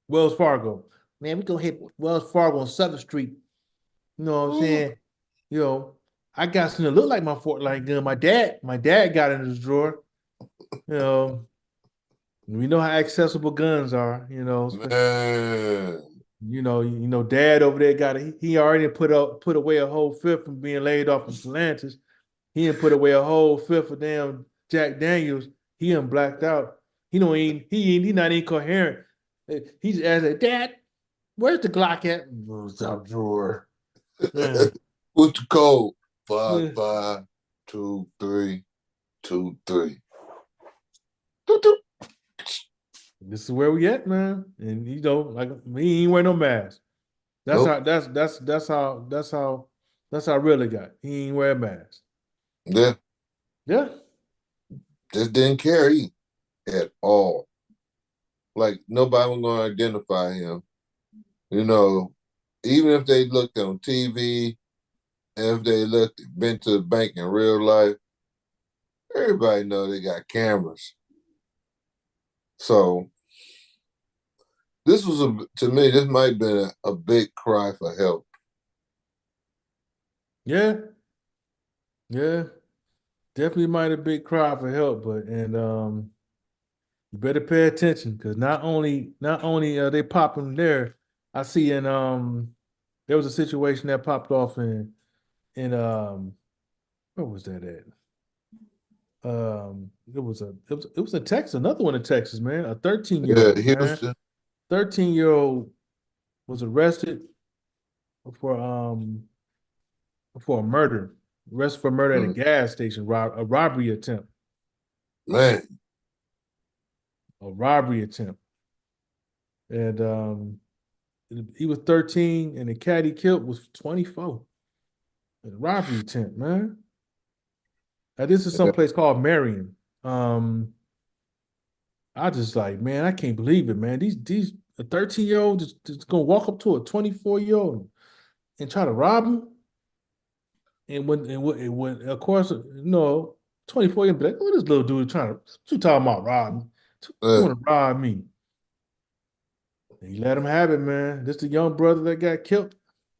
Wells Fargo. Man, we gonna hit Wells Fargo on Southern Street. You know what I'm saying? You know, I got something that look like my Fortnite gun. My dad got it in his drawer. You know, we know how accessible guns are. man, Dad over there got it. He already put away a whole fifth from being laid off from Stellantis. He didn't put away a whole fifth of damn Jack Daniels, he done blacked out. He not incoherent. He's asking, Dad, where's the Glock at? Top drawer. Yeah. What's the code? Five Yeah. five 2323. This is where we at, man. And like he ain't wear no mask. That's Nope. how that's how real it got. He ain't wear a mask. Yeah. Yeah. Just didn't care at all. Like nobody was gonna identify him. You know, even if they looked on TV, and if they been to the bank in real life, everybody know they got cameras. So this was to me, this might have been a big cry for help. Yeah. Yeah. Definitely might have been cry for help, but you better pay attention because not only are they popping there, I see there was a situation that popped off in where was that at? It was a Texas, another one in Texas, man. A 13-year Yeah, old man, Houston. 13-year-old was arrested for a murder, arrested for murder at a Mm, gas station, a robbery attempt, man, and he was 13, and the cat he killed was 24. A robbery attempt, man. Now, this is yeah, someplace called Marion. Um, I just like, man, I can't believe it, man. These a 13-year-old just gonna walk up to a 24-year-old and try to rob him. And when of course, 24-year-old be like, oh, this little dude trying to, what you talking about rob me? You yeah, want to rob me? And he let him have it, man. This the young brother that got killed.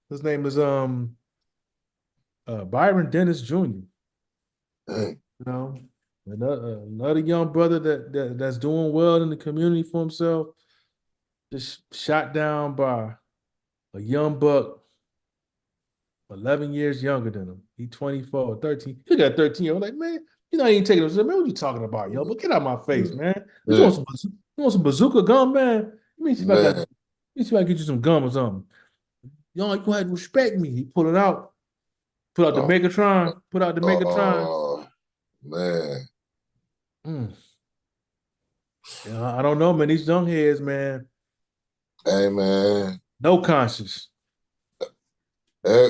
His name is Byron Dennis Jr. dang, You know, another young brother that's doing well in the community for himself, just shot down by a young buck 11 years younger than him. He 24 or 13. He got 13 year old. Like, man, he ain't taking it. Man, what you talking about, yo? But get out of my face, mm, man. But yeah, you want some bazooka gum, man? Let me see if I got, man, let me see if I get you some gum or something. Yo, you had to respect me. He pull it out, put out the oh, Megatron, put out the Megatron. oh, man, Mm. Yeah, I don't know, man. These young heads, man, hey, man, no conscience. Eh,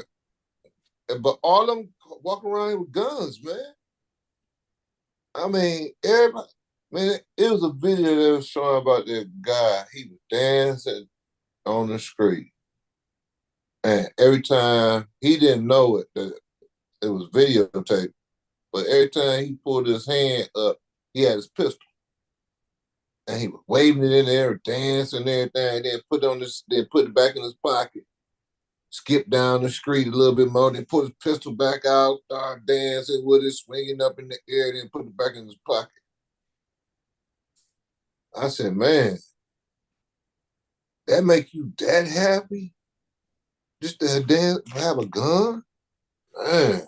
but all them walking around with guns, man. I mean, everybody, man, it was a video that was showing about that guy. He was dancing on the street. And every time he didn't know it, that it was videotaped, but every time he pulled his hand up, he had his pistol. And he was waving it in the air, dancing and everything, then put it back in his pocket. Skip down the street a little bit more, then put his pistol back out, start dancing with it, swinging up in the air, then put it back in his pocket. I said, man, that make you that happy? Just to dance, have a gun? Man,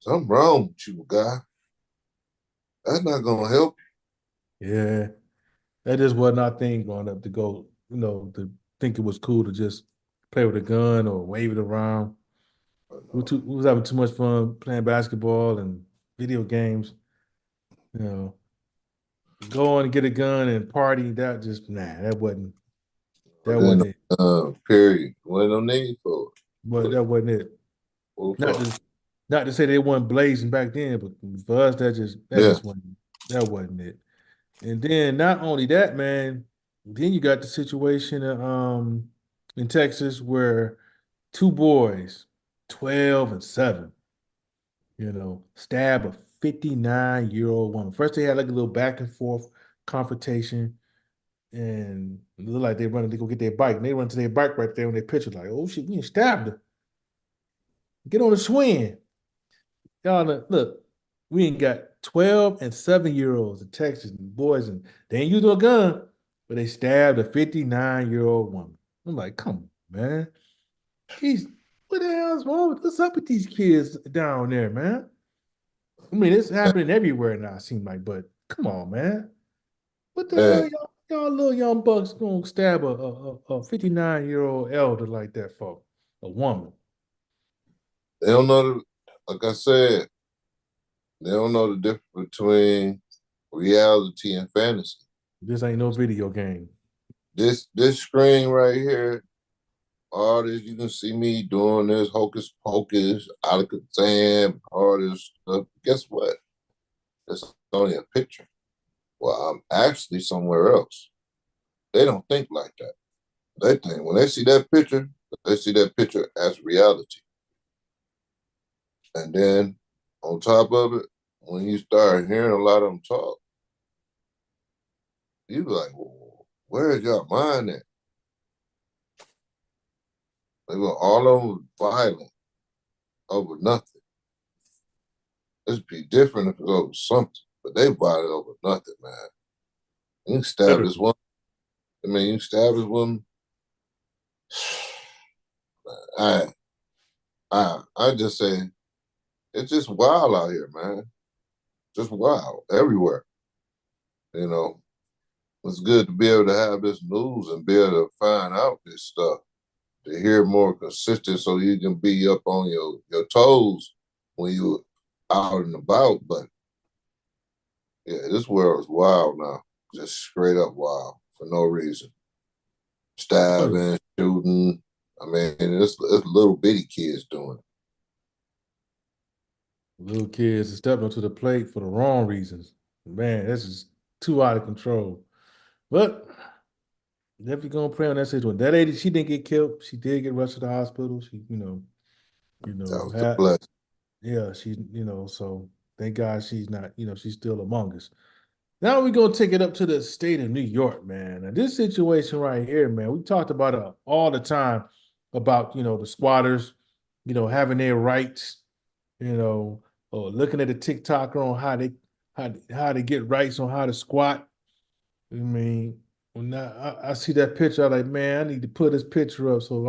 something wrong with you, guy. That's not gonna help Yeah, that just wasn't our thing growing up to go, to think it was cool to just play with a gun or wave it around. you. We was having too much fun playing basketball and video games. You know, go on and get a gun and party. That just that Then, wasn't it. period. Wasn't no need for But it. that wasn't it. What Not for? to not to say they weren't blazing back then, but for us, that Yeah. just wasn't it. And then not only that, man, then you got the situation in Texas where two boys, 12 and 7, stab a 59-year-old woman. First they had like a little back and forth confrontation, and it looked like they running to go get their bike. And they run to their bike right there when they picture like, oh shit, we stabbed her. Get on the swing. Y'all look, we ain't got 12 and 7-year-olds in Texas and boys, and they ain't using a gun, but they stabbed a 59-year-old woman. I'm like, come on, man. These what the hell's wrong with what's up with these kids down there, man? I mean, it's happening everywhere now, it seems like, but come on, man. What the hell Man, y'all little young bucks gonna stab a 59-year-old elder like that for? A woman. they don't know like I said, they don't know the difference between reality and fantasy. This ain't no video game. This screen right here, all this you can see me doing this hocus pocus, Alakazam, all this stuff. Guess what? It's only a picture. Well, I'm actually somewhere else. They don't think like that. They think when they see that picture, they see that picture as reality. And then on top of it, when you start hearing a lot of them talk, you be like, well, where's y'all mind at? They were all of them violent over nothing. It'd be different if it was over something, but they violent over nothing, man. You can stab this Literally. one. I mean, you stab this woman. I, I just say it's just wild out here, man. Just wild everywhere. You know, it's good to be able to have this news and be able to find out this stuff, to hear more consistent so you can be up on your toes when you out and about. But yeah, this world is wild now. Just straight up wild for no reason. Oh, yeah. Stabbing, shooting. I mean, it's little bitty kids doing it. Little kids stepping up to the plate for the wrong reasons. Man, this is too out of control. But definitely gonna pray on that situation. That lady, she didn't get killed. She did get rushed to the hospital. She, That was the had blessing. yeah, so thank God she's not, she's still among us. Now we're gonna take it up to the state of New York, man. And this situation right here, man, we talked about it all the time about the squatters, having their rights, or looking at a TikToker on how they get rights on how to squat. I mean, when I see that picture, I'm like, man, I need to put this picture up so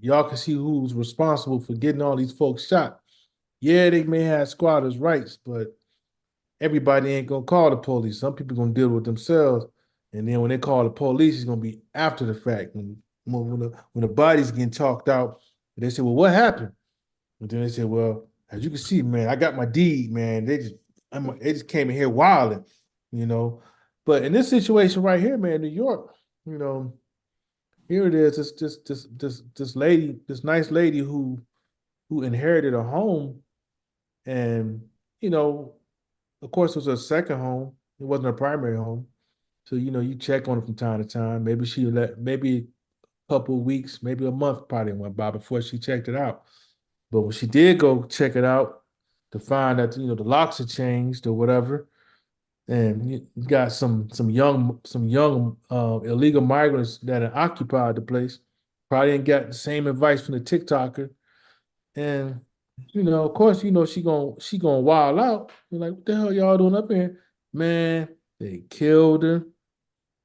y'all can see who's responsible for getting all these folks shot. Yeah, they may have squatters' rights, but everybody ain't gonna call the police. Some people gonna deal with themselves, and then when they call the police, it's gonna be after the fact. When the body's getting chalked out, they say, "Well, what happened?" And then they say, "Well, as you can see, man, I got my deed, man. They just came in here wilding, you know." But in this situation right here, man, New York, you know, here it is. This lady, this nice lady who inherited a home, and you know, of course, it was her second home. It wasn't her primary home. So, you check on her from time to time. Maybe a couple of weeks, maybe a month probably went by before she checked it out. But when she did go check it out to find that, the locks had changed or whatever, and you got some young illegal migrants that had occupied the place, probably didn't get the same advice from the TikToker. And of course, she gonna wild out. You're like, what the hell y'all doing up here? Man, they killed her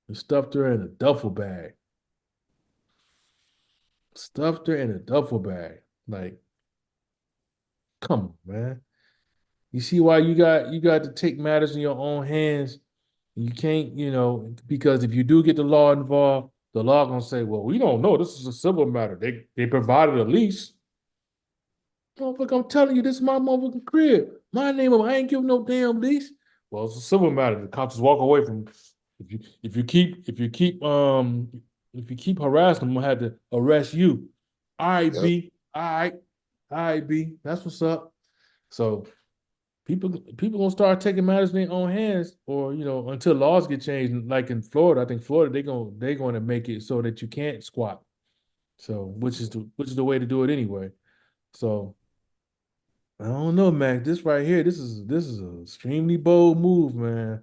and stuffed her in a duffel bag. Stuffed her in a duffel bag. Like, come on, man. You see why you got to take matters in your own hands. You can't, because if you do get the law involved, the law gonna say, well, we don't know. This is a civil matter. They provided a lease. Motherfucker, I'm telling you, this is my motherfucking crib. My name of I ain't giving no damn lease. Well, it's a civil matter. The cops just walk away from if you keep harassing them, I'm gonna have to arrest you. All right, Yep. B. All right, B. That's what's up. So people gonna start taking matters in their own hands, or until laws get changed. Like in Florida, I think Florida they're gonna make it so that you can't squat. So which is the way to do it anyway. So I don't know, Mac. This right here, this is an extremely bold move, man.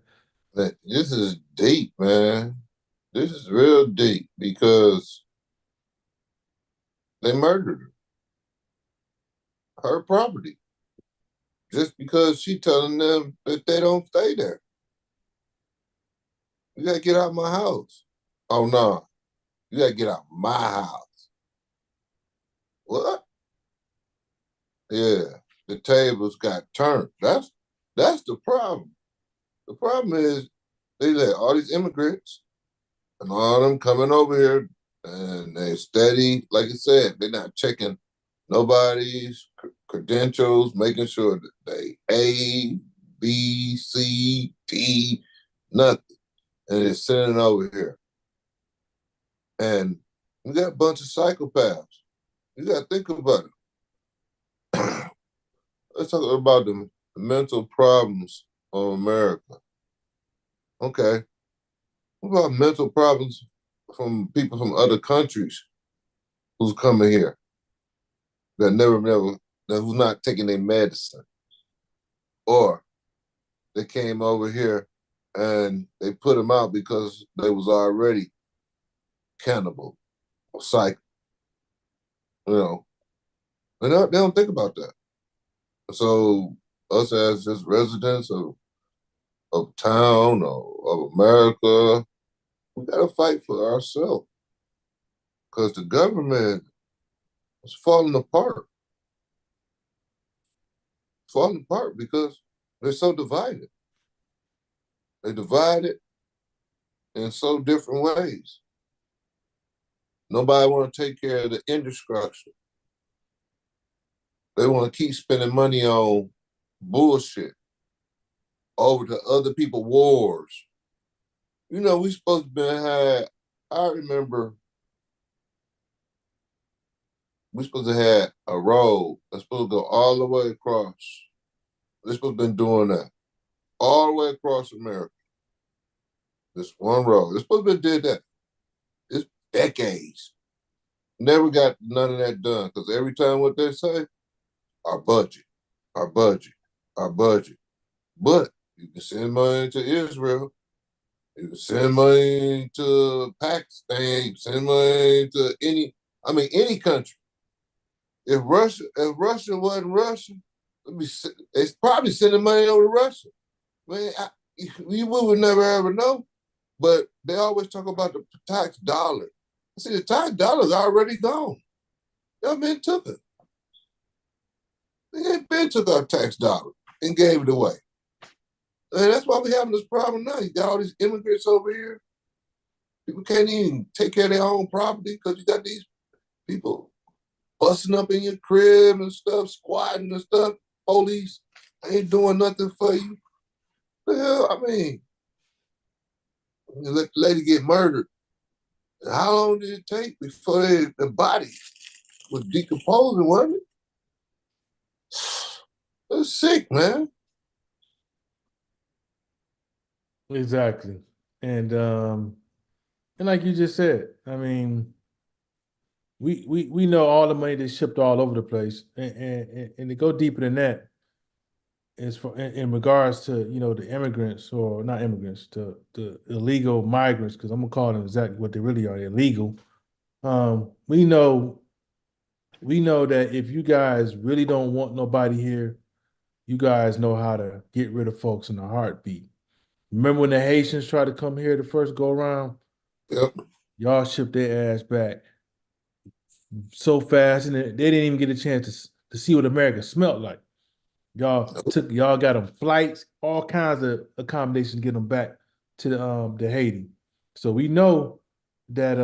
This is deep, man. This is real deep because they murdered her property just because she telling them that they don't stay there. You gotta get out of my house. Oh no, you gotta get out of my house. What? Yeah. the tables got turned. That's the problem. The problem is they let all these immigrants and all of them coming over here and they steady, like I said, they're not checking nobody's credentials, making sure that they A, B, C, D, nothing. And they're sending it over here. And we got a bunch of psychopaths. You got to think about it. Let's talk about the mental problems of America. Okay. What about mental problems from people from other countries who's coming here that never, that who's not taking their medicine? Or they came over here and they put them out because they was already cannibal or psych, you know. They don't think about that. So us as just residents of town or of America, we gotta fight for ourselves because the government is falling apart because they're so divided. They divide it in so different ways. Nobody want to take care of the infrastructure. They want to keep spending money on bullshit over to other people wars. You know, we supposed to be had. I remember we supposed to have a road that's supposed to go all the way across. They're supposed to been doing that all the way across America. This one road. They're supposed to been did that. It's decades. Never got none of that done because every time what they say, our budget, our budget, our budget. But you can send money to Israel. You can send money to Pakistan. You can send money to any country. If Russia wasn't Russia, it's probably sending money over to Russia. Man, we would never ever know. But they always talk about the tax dollar. See, the tax dollar's already gone. Y'all been took it. They ain't been took our tax dollar and gave it away. And that's why we having this problem now. You got all these immigrants over here. People can't even take care of their own property because you got these people busting up in your crib and stuff, squatting and stuff. Police ain't doing nothing for you. The hell, I mean, you let the lady get murdered. How long did it take before the body was decomposing, wasn't it? It's sick, man. Exactly. And like you just said, I mean, we know all the money that's shipped all over the place, and to go deeper than that is for in regards to the immigrants, or not immigrants, the illegal migrants, because I'm gonna call them exactly what they really are, illegal. We know that if you guys really don't want nobody here, you guys know how to get rid of folks in a heartbeat. Remember when the Haitians tried to come here the first go around? Yep. Y'all shipped their ass back so fast, and they didn't even get a chance to see what America smelled like. Y'all got them flights, all kinds of accommodations to get them back to Haiti. So we know that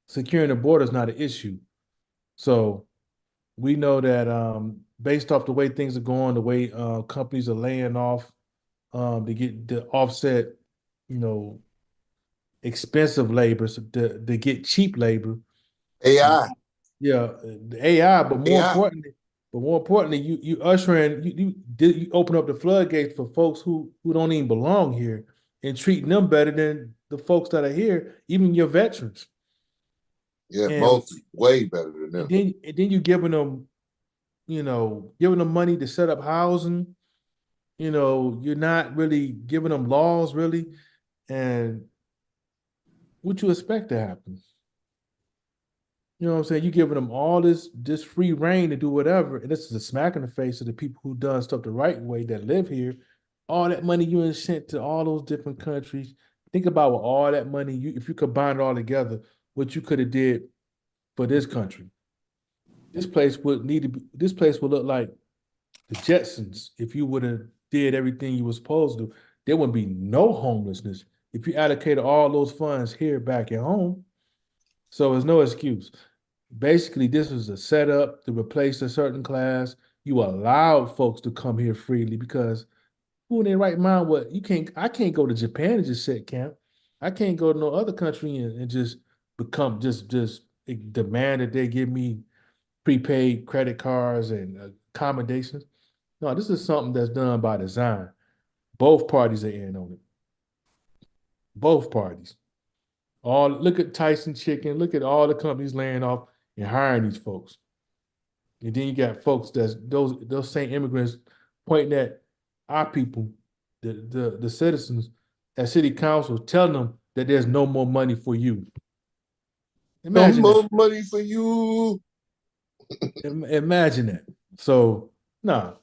securing the border is not an issue. So we know that based off the way things are going, the way companies are laying off to get to offset, you know, expensive labor, so to get cheap labor. AI. Yeah, the AI, but more AI. importantly, you ushering you open up the floodgates for folks who don't even belong here, and treating them better than the folks that are here, even your veterans. Yeah, And mostly way better than and them. then you giving them money to set up housing. You're not really giving them laws really, and what you expect to happen. You know what I'm saying? You giving them all this free reign to do whatever, and this is a smack in the face of the people who done stuff the right way that live here. All that money you sent to all those different countries. Think about what all that money if you combine it all together, what you could have did for this country. This place would look like the Jetsons, if you would have did everything you were supposed to, there wouldn't be no homelessness. If you allocated all those funds here back at home, so there's no excuse. Basically, this was a setup to replace a certain class. You allowed folks to come here freely because who in their right mind? What you can't? I can't go to Japan and just set camp. I can't go to no other country and just become just demand that they give me prepaid credit cards and accommodations. No, this is something that's done by design. Both parties are in on it. Both parties. All look at Tyson Chicken. Look at all the companies laying off and hiring these folks. And then you got folks that's those same immigrants pointing at our people, the citizens at city council, telling them that there's no more money for you. No Imagine that. more money for you. Imagine that. So, nah,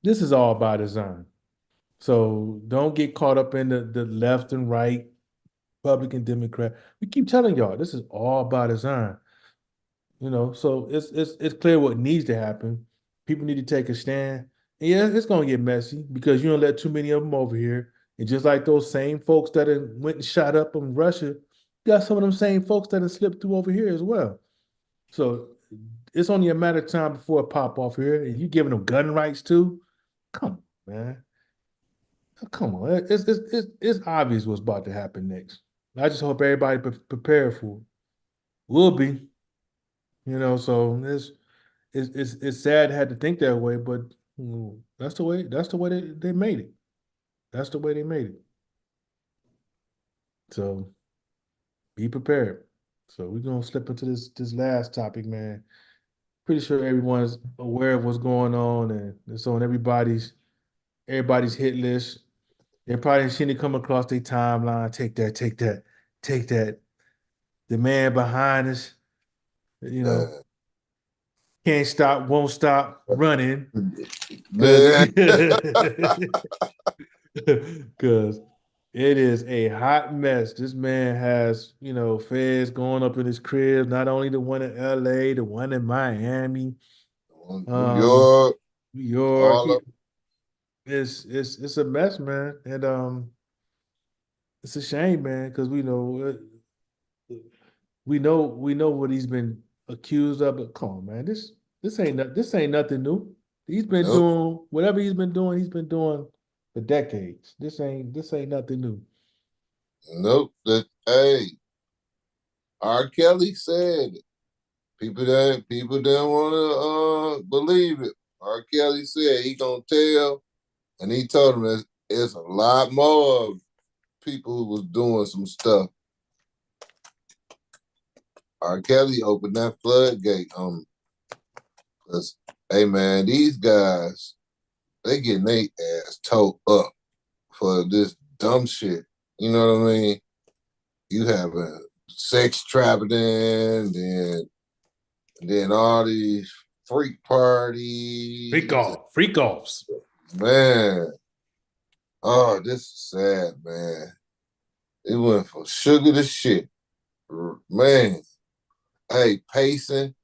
this is all by design. So don't get caught up in the left and right, Republican, Democrat. We keep telling y'all this is all by design. So it's clear what needs to happen. People need to take a stand. And yeah, it's gonna get messy because you don't let too many of them over here. And just like those same folks that went and shot up in Russia, you got some of them same folks that have slipped through over here as well. So it's only a matter of time before it pop off here. And you giving them gun rights too? Come on, man. Come on. It's obvious what's about to happen next. I just hope everybody prepared for it. Will be, so it's sad to have to think that way, but that's the way they made it. That's the way they made it. So be prepared. So we're gonna slip into this last topic, man. Pretty sure everyone's aware of what's going on and it's on everybody's hit list. They probably seen it come across their timeline. Take that, take that, take that. The man behind us, you know, Man, can't stop, won't stop running because man. because it is a hot mess. This man has, feds going up in his crib, not only the one in LA, the one in Miami, New um, York, New York. all of It's a mess, man. And it's a shame, man, because we know what he's been accused of, but come on, man, this ain't nothing new. He's been nope, doing whatever he's been doing. He's been doing for decades. This ain't nothing new. nope. Hey, R. Kelly said it. People didn't want to believe it. R. Kelly said he gonna tell, and he told him that it's a lot more of people who was doing some stuff. R. Kelly opened that floodgate. Cause hey man, these guys they getting their ass towed up for this dumb shit. You know what I mean? You having sex trafficking and then all these freak Freak parties. off, freak offs. Man, oh, this is sad, man. It went from sugar to shit. Man, hey, pacing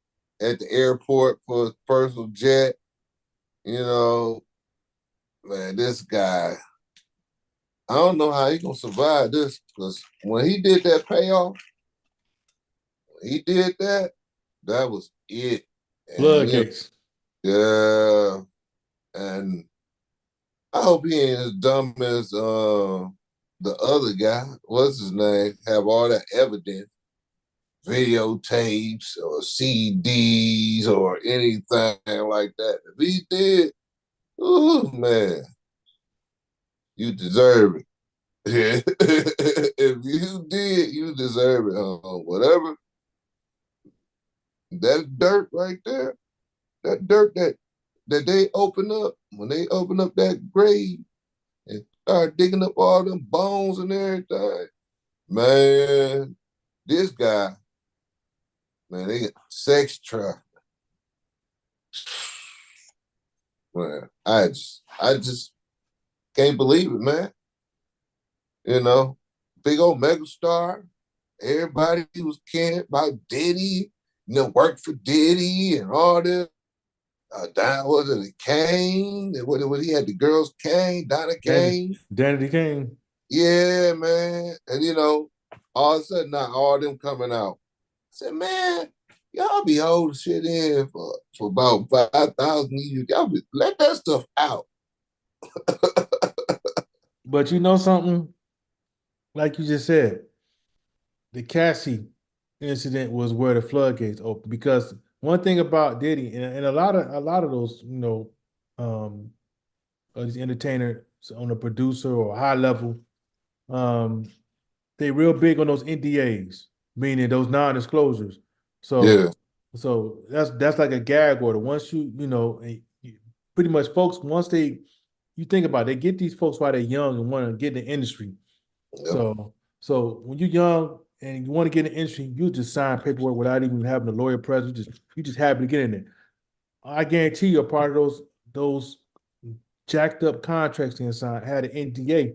at the airport for a personal jet, you know, man, this guy, I don't know how he gonna survive this because when he did that payoff, he did that, that was it. And Floodgates. yeah, and I hope he ain't as dumb as the other guy. What's his name? Have all that evidence, videotapes or CDs or anything like that. If he did, oh man, you deserve it. If you did, you deserve it. Whatever that dirt right there, that dirt that they open up when they open up that grave and start digging up all them bones and everything. Man, this guy, man, they got sex traffic. Man, I just can't believe it, man. You know, big old megastar. Everybody was caring about Diddy, worked for Diddy and all this. Don was it a Kane? What he had the girls Kane, Donna Danny, Kane. Danny King. Yeah, man. And all of a sudden now all them coming out. I said, man, y'all be holding shit in for about 5,000 years. Y'all let that stuff out. But you know something? Like you just said, the Cassie incident was where the floodgates opened. Because one thing about Diddy and a lot of those, um, these entertainers on a producer or high level, um, they real big on those NDAs, meaning those non-disclosures. Yeah, So that's like a gag order. Once pretty much folks once you think about it, they get these folks while they're young and want to get in the industry. yep, So when you're young and you want to get in the industry, you just sign paperwork without even having a lawyer present. You just happy to get in there. I guarantee you, a part of those jacked up contracts inside had an NDA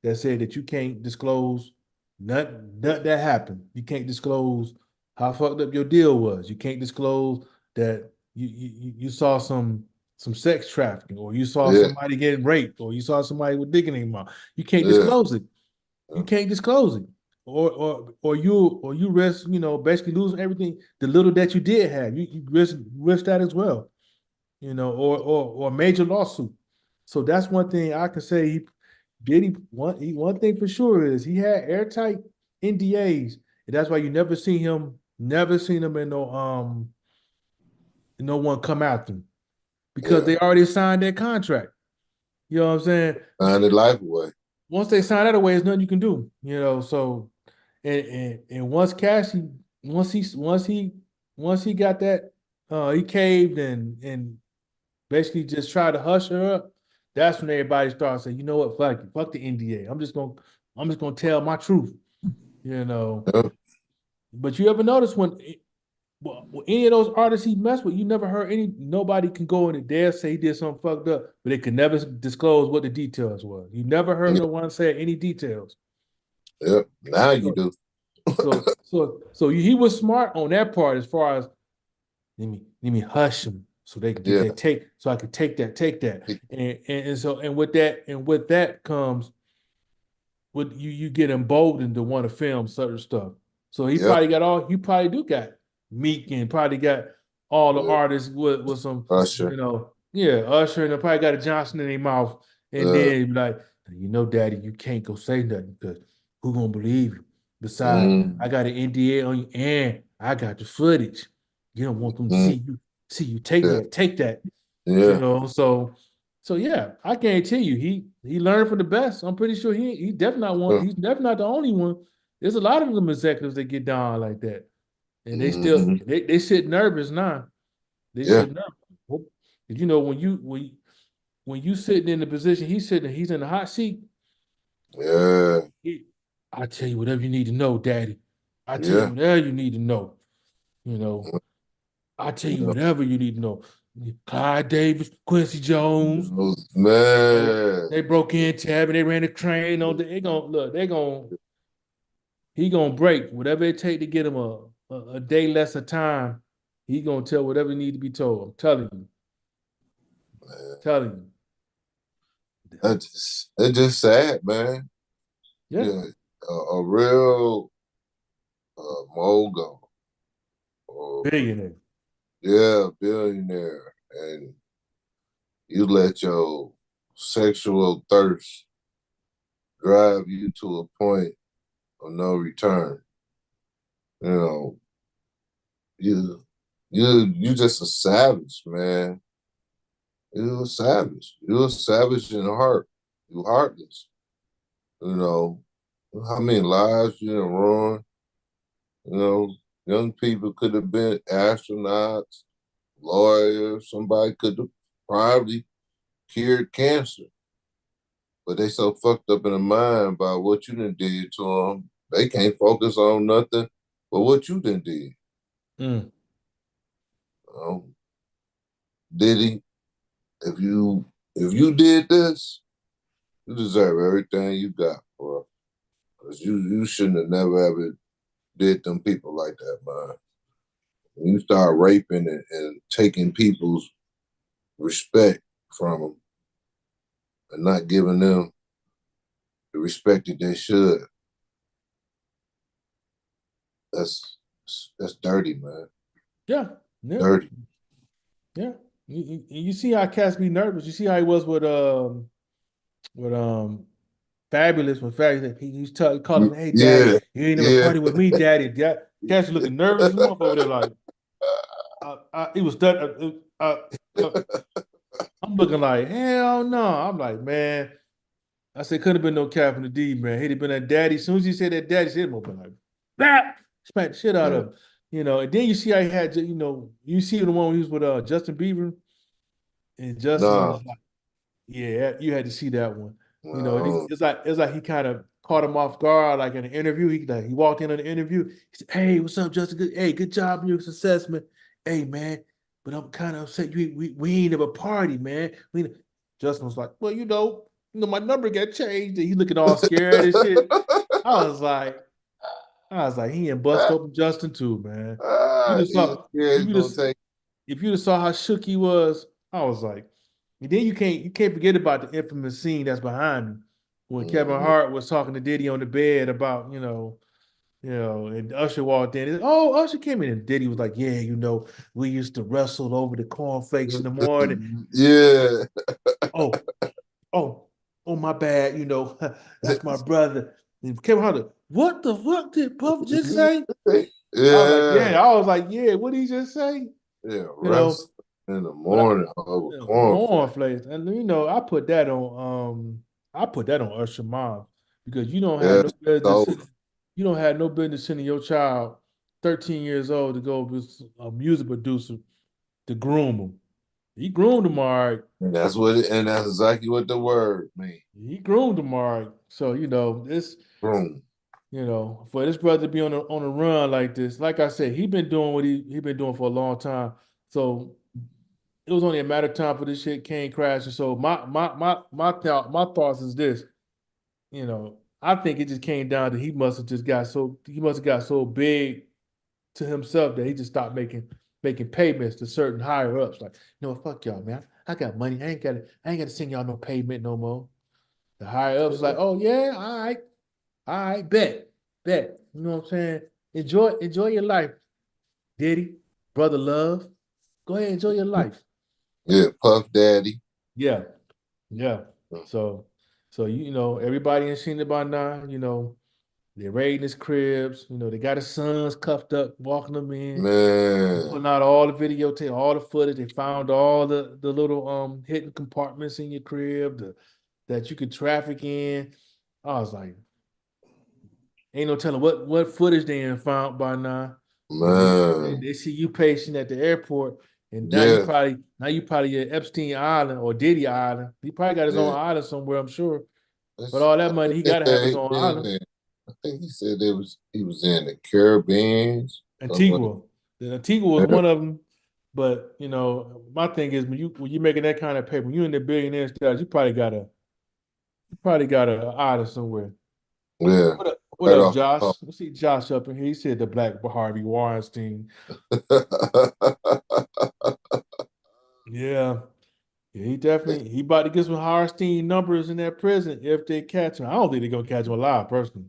that said that you can't disclose nothing that happened. You can't disclose how fucked up your deal was. You can't disclose that you saw some sex trafficking, or you saw yeah, somebody getting raped, or you saw somebody with dick in their mouth. You can't yeah, disclose it. You yeah, can't disclose it. Or you risk, basically losing everything, the little that you did have. You risk that as well, or a major lawsuit. So that's one thing I can say. One thing for sure is he had airtight NDAs, and that's why you never seen him in no one come after him because yeah. they already signed that contract. You know what I'm saying? Find their life away. Once they sign that away, there's nothing you can do. So and once he got that, he caved and basically just tried to hush her up. That's when everybody started saying, you know what, fuck it, fuck the NDA. I'm just gonna tell my truth, you know. Yeah, But you ever notice well, any of those artists he messed with, you never heard nobody can go in and dare say he did something fucked up, but they could never disclose what the details were. You never heard yeah, no one say any details. yeah. Now you So do. so he was smart on that part as far as let me hush them so they can get Yeah, that take so I can take that and with that comes with you get emboldened to want to film certain stuff. So yep, he probably do got Meek and probably got all the yeah. artists with some, Usher. yeah, Usher, and they probably got a Johnson in their mouth. And Uh, then be like, Daddy, you can't go say nothing because who gonna believe you? Besides, I mm, got an NDA on you and I got the footage. You don't want them to mm, see you take yeah, that, take that, yeah, so yeah, I guarantee you, he learned from the best. I'm pretty sure he definitely not one. yeah. He's definitely not the only one. There's a lot of them executives that get down like that, and they still Mm-hmm. they sit nervous now. They Yeah, sit nervous. You know when you sitting in the position he's in the hot seat. yeah, He, I tell you whatever you need to know, Daddy. I tell you yeah, whatever you need to know. You know, I tell you yeah. whatever you need to know. Clyde Davis, Quincy Jones. They, Man, they broke in Tab and they ran a train on the they gonna look, he gonna break whatever it take to get him a day less of time. He gonna tell whatever he need to be told. I'm telling you. that's just sad, man. Yeah, Yeah, a real mogul, or billionaire. yeah, billionaire, and you let your sexual thirst drive you to a point of no return. You know, you just a savage, man. You're a savage. You're a savage in heart. You heartless. You know, how many lives you done ruined? You know, young people could have been astronauts, lawyers. Somebody could have probably cured cancer, but they so fucked up in the mind by what you done did to them. They can't focus on nothing but what you done did. Mm. Um, Diddy, if you did this, you deserve everything you got, bro. Cause you shouldn't have never ever did them people like that, man. When you start raping and taking people's respect from them and not giving them the respect that they should. That's that's dirty, man. Yeah, yeah, Dirty. yeah. You see how Cass be nervous. You see how he was with Fabulous when Fabulous he used to call him, "Hey, Daddy, Yeah, you ain't never yeah. party with me, Daddy." Cass was looking nervous as a motherfucker over there, like he was done. I'm looking like hell no. I'm like, man. I said, couldn't have been no cap from the D, man. He'd have been that daddy. As soon as he said that daddy, shit open like, bah! Smack the shit out of him. And then you see how he had, you see the one when he was with Justin Bieber, and Justin Nah, was like, yeah, you had to see that one. no. It's like he kind of caught him off guard, like in an interview. He walked in on the interview. He said, "Hey, what's up, Justin? Good job on your success, man. Hey, man, but I'm kind of upset. We ain't have a party, man. Justin was like, well, my number got changed, and he looking all scared and shit. I was like, he ain't bust open Justin too, man. You just He was saw scared if he's you gonna just take. if you just saw how shook he was, I was like, and then you can't forget about the infamous scene that's behind me when Kevin Mhm. Hart was talking to Diddy on the bed about and Usher walked in. Oh, Usher came in, and Diddy was like, "Yeah, we used to wrestle over the cornflakes in the morning." Yeah. Oh, oh, oh, my bad. That's my brother. And Kevin Hart, what the fuck did Puff just say? I was like, Yeah. yeah. I was like, yeah. What did he just say? Yeah. You know, Rest in the but morning over cornflakes. cornflakes, and I put that on Usher mom because you don't have Yeah. no business So sending, you don't have no business sending your child 13 years old to go with a music producer to groom him. He groomed him all right. and that's exactly what the word means. He groomed him all right. So this Groom. for this brother to be on a run like this, like I said, he been doing what he been doing for a long time. So it was only a matter of time for this shit came crashing. So my thoughts is this. I think it just came down to he must have got so big to himself that he just stopped making payments to certain higher ups. Like, fuck y'all, man. I got money. I ain't gotta send y'all no payment no more. The higher ups like, oh yeah, all right, bet. You know what I'm saying? Enjoy your life, Diddy, brother love. Go ahead, enjoy your life. Yeah. Puff Daddy. Yeah, yeah. So, everybody in seen it by now. They're raiding his cribs. They got his sons cuffed up, walking them in, Man. putting out all the videotape, all the footage. They found all the little hidden compartments in your crib that you could traffic in. I was like, ain't no telling what footage they ain't found by now. And Man. they see you patient at the airport, and now you Yeah. probably at Epstein Island or Diddy Island. He probably got his own Yeah. island somewhere, I'm sure. But That's, all that I money, think he they got to have his said own he was island. in. I think he said he was in the Caribbean. Something Antigua. The Antigua was like that. one of them. But my thing is when you making that kind of paper, when you in the billionaire status, you probably got a island somewhere. Yeah. What Right up, off Josh? the Let's see Josh up in here. He said the Black Harvey Weinstein. top. Yeah. Yeah, he about to get some Harstein numbers in that prison if they catch him. I don't think they're gonna catch him alive, personally.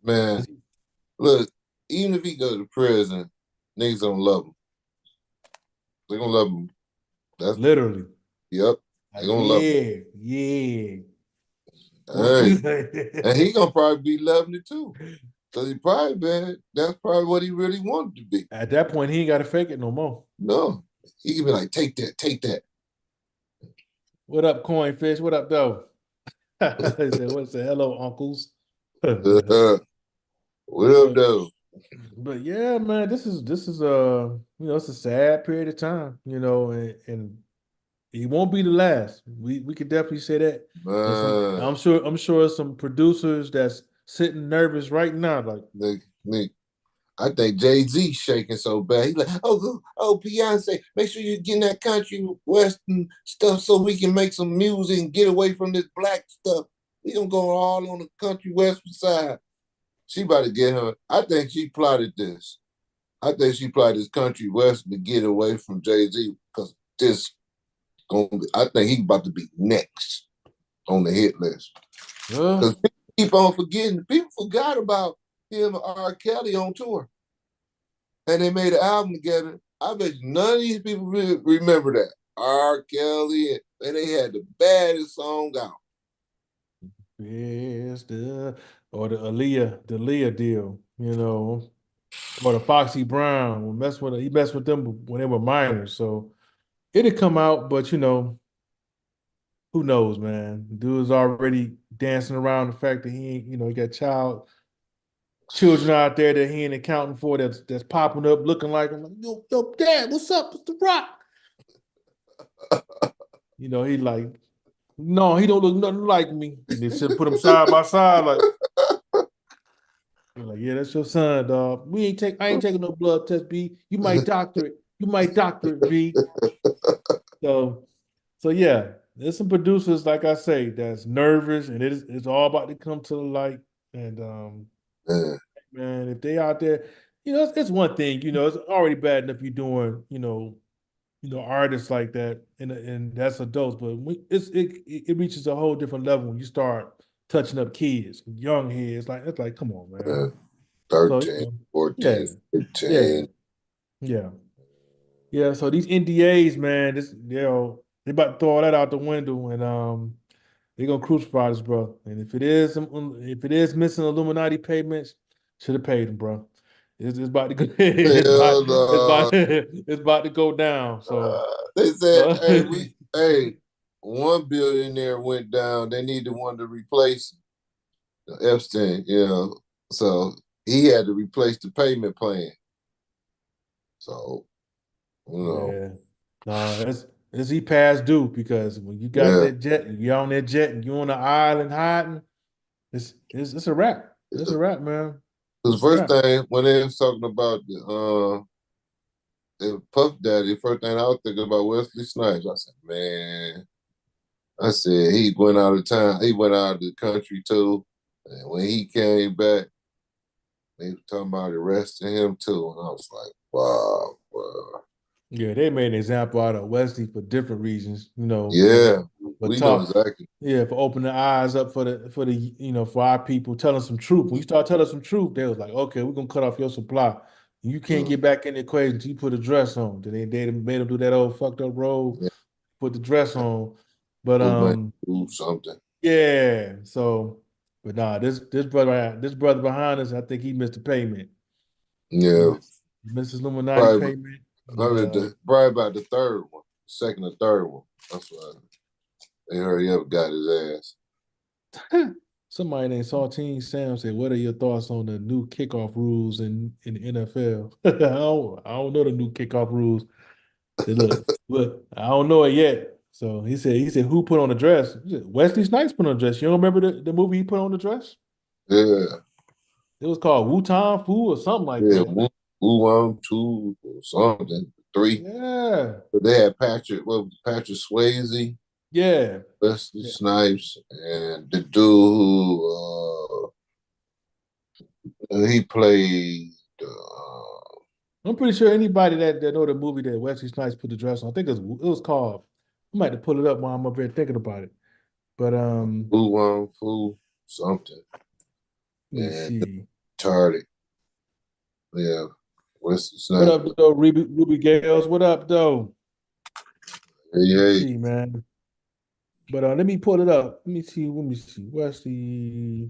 Man, look, even if he go to prison, niggas don't love him. They gonna love him. That's Literally. yep. They Like, gonna love him. yeah, yeah. Boy, Hey, and he gonna probably be loving it too. Cause he probably been. That's probably what he really wanted to be. at that point, he ain't got to fake it no more. No, he could be like, take that, take that. What up, coin fish? What up, though? He said, "What's the hello, uncles?" What up, but though? but yeah, man, this is it's a sad period of time, and he won't be the last. We could definitely say that. And Man, I'm sure some producers that's sitting nervous right now, like Nick, I think Jay-Z shaking so bad. He's like, oh, Beyonce, make sure you're getting that country western stuff so we can make some music and get away from this black stuff. We gonna go all on the country western side. She about to get her. I think she plotted this. I think she plotted this country western to get away from Jay-Z because this. I think he's about to be next on the hit list. Uh, Because people keep on forgetting. People forgot about him and R. Kelly on tour. And they made an album together. I bet you none of these people really remember that. R. Kelly, and they had the baddest song out. yes, or the Aaliyah deal, or the Foxy Brown. He messed with them when they were minors. So it'd come out, but who knows, man? Dude's already dancing around the fact that he ain't, he got children out there that he ain't accounting for that's popping up looking like him. Like, yo, dad, what's up? It's the Rock. He like, no, he don't look nothing like me. And they should put him side by side, like, yeah, that's your son, dog. I ain't taking no blood test, B. You might doctor it. You might doctor it, B. So, so yeah, there's some producers, like I say, that's nervous and it's all about to come to the light. And Yeah, man, if they out there, it's one thing, it's already bad enough you're doing, artists like that, and that's adults. But it reaches a whole different level when you start touching up kids, young heads. Like it's like, come on, man. yeah. So 13, yeah, 14, yeah, 15. yeah, yeah. So these NDAs, man, they about to throw all that out the window, and they're gonna crucify this, bro. And if it is missing Illuminati payments, should have paid him, bro. It's about to go. Hell no. It's about to go down. They said, Uh, hey, one billionaire went down. They needed one to replace Epstein, So he had to replace the payment plan. So, you know, yeah, no, it's he past due because when you got yeah. that jet, you're on that jet, and you're on the island hiding. It's a wrap. It's a wrap, man. Because It's a first wrap. thing, when they was talking about the Puff Daddy, first thing I was thinking about Wesley Snipes. I said, man, I said he went out of town. He went out of the country too. And when he came back, they were talking about arresting him too. And I was like, wow, wow. Yeah, they made an example out of Wesley for different reasons, Yeah, but we know talk, exactly. yeah, for opening the eyes up for our people, telling some truth. When you start telling some truth, they was like, okay, we're gonna cut off your supply. You can't Mm, get back in the equation until you put a dress on. Then they made him do that old fucked up road, yeah, put the dress on. But who might do something. yeah. So, but nah, this brother behind us, I think he missed the payment. He Yeah, missed his Illuminati probably, payment, and probably about the third one, second or third one. That's why they hurry up, got his ass. somebody named Saltine Sam said, "What are your thoughts on the new kickoff rules in the NFL?" I don't know the new kickoff rules. Say, look, I don't know it yet. So he said, who put on the dress? He said, Wesley Snipes put on the dress. You don't remember the movie he put on the dress? Yeah, It was called Wu Tang Fu or something like yeah, that. who won two or something, three. Yeah, But they had Patrick Swayze, yeah, Wesley yeah. Snipes, and the dude who he played. I'm pretty sure anybody that know the movie that Wesley Snipes put the dress on, I think it was called. I might have to pull it up while I'm up here thinking about it. But Who won Fu something let me and see. Tardy. Yeah, Wesley What Snipes. up, though, Ruby Gales? What up, though? Hey, Let me hey, see, man. But let me pull it up. Let me see. Let me see. Wesley.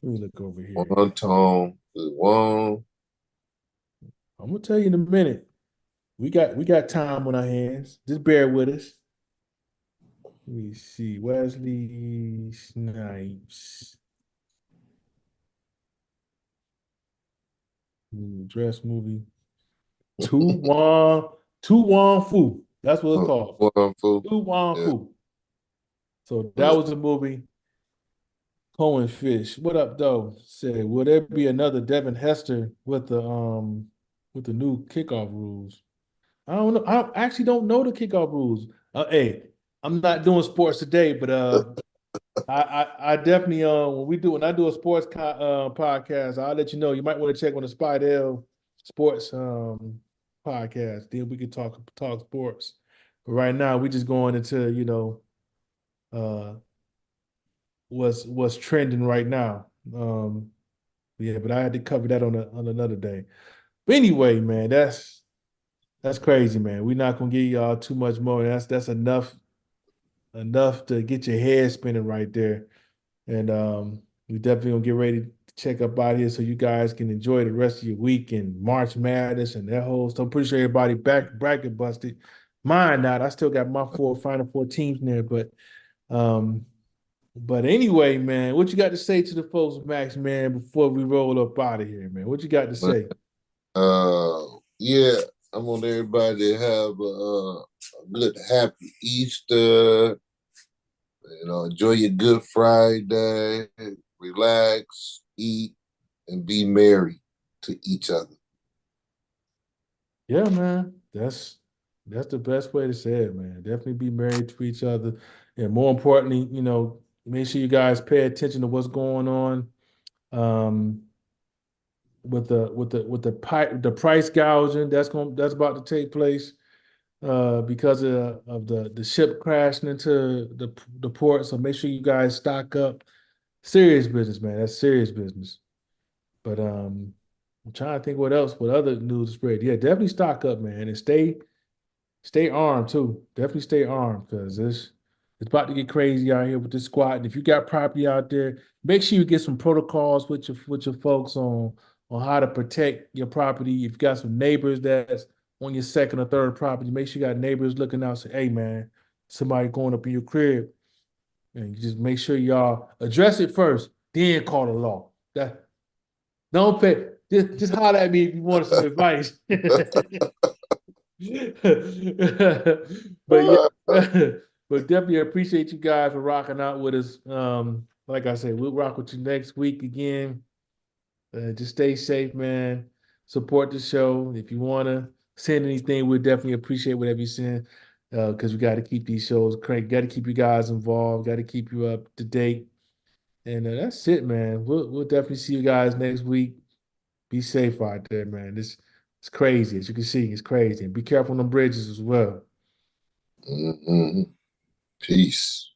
Let me look over here. one Tom, one. I'm gonna tell you in a minute. We got time on our hands. Just bear with us. Let me see. Wesley Snipes. Dress movie. Tu Wan Tu Wan Fu. That's what it's called. One Fu. Tu Wan Yeah. Fu. So that was the movie. Cohen Fish. What up, though? Said, will there be another Devin Hester with the new kickoff rules? I don't know. I actually don't know the kickoff rules. Hey, I'm not doing sports today, but I definitely when I do a sports podcast, I'll let you know. You might want to check on the Spidell Sports podcast. Then we can talk sports. But right now, we just going into uh, what's trending right now. Yeah, but I had to cover that on another day. But anyway, man, that's crazy, man. We're not gonna give y'all too much more. That's enough to get your head spinning right there. And we definitely gonna get ready to check up out here so you guys can enjoy the rest of your week and March Madness and that whole stuff. I'm pretty sure everybody back bracket busted. Mine not. I still got my four final four teams in there, um, but anyway, man, what you got to say to the folks, Max, man, before we roll up out of here, man? What you got to say? Yeah, I want everybody to have a good, happy Easter. Enjoy your Good Friday. Relax, eat, and be merry to each other. Yeah, man, that's the best way to say it, man. Definitely be married to each other, and more importantly, make sure you guys pay attention to what's going on um, with the price gouging that's about to take place because of the ship crashing into the port. So make sure you guys stock up. Serious business, man. That's serious business. But I'm trying to think what other news spread. Yeah, definitely stock up, man, and stay armed too. Definitely stay armed because it's about to get crazy out here with this squat. And if you got property out there, make sure you get some protocols with your folks on how to protect your property. If you got some neighbors that's on your second or third property, make sure you got neighbors looking out. Say, hey man, somebody going up in your crib, and you just make sure y'all address it first, then call the law. That don't pay. Just holler at me if you want some advice. But yeah, but definitely appreciate you guys for rocking out with us. Like I said, we'll rock with you next week again. Just stay safe, man. Support the show. If you want to send anything, we'll definitely appreciate whatever you send. Because we got to keep these shows crank. Got to keep you guys involved. Got to keep you up to date. And that's it, man. We'll definitely see you guys next week. Be safe out there, man. This it's crazy. As you can see, it's crazy. And be careful on the bridges as well. Mm-hmm. Peace.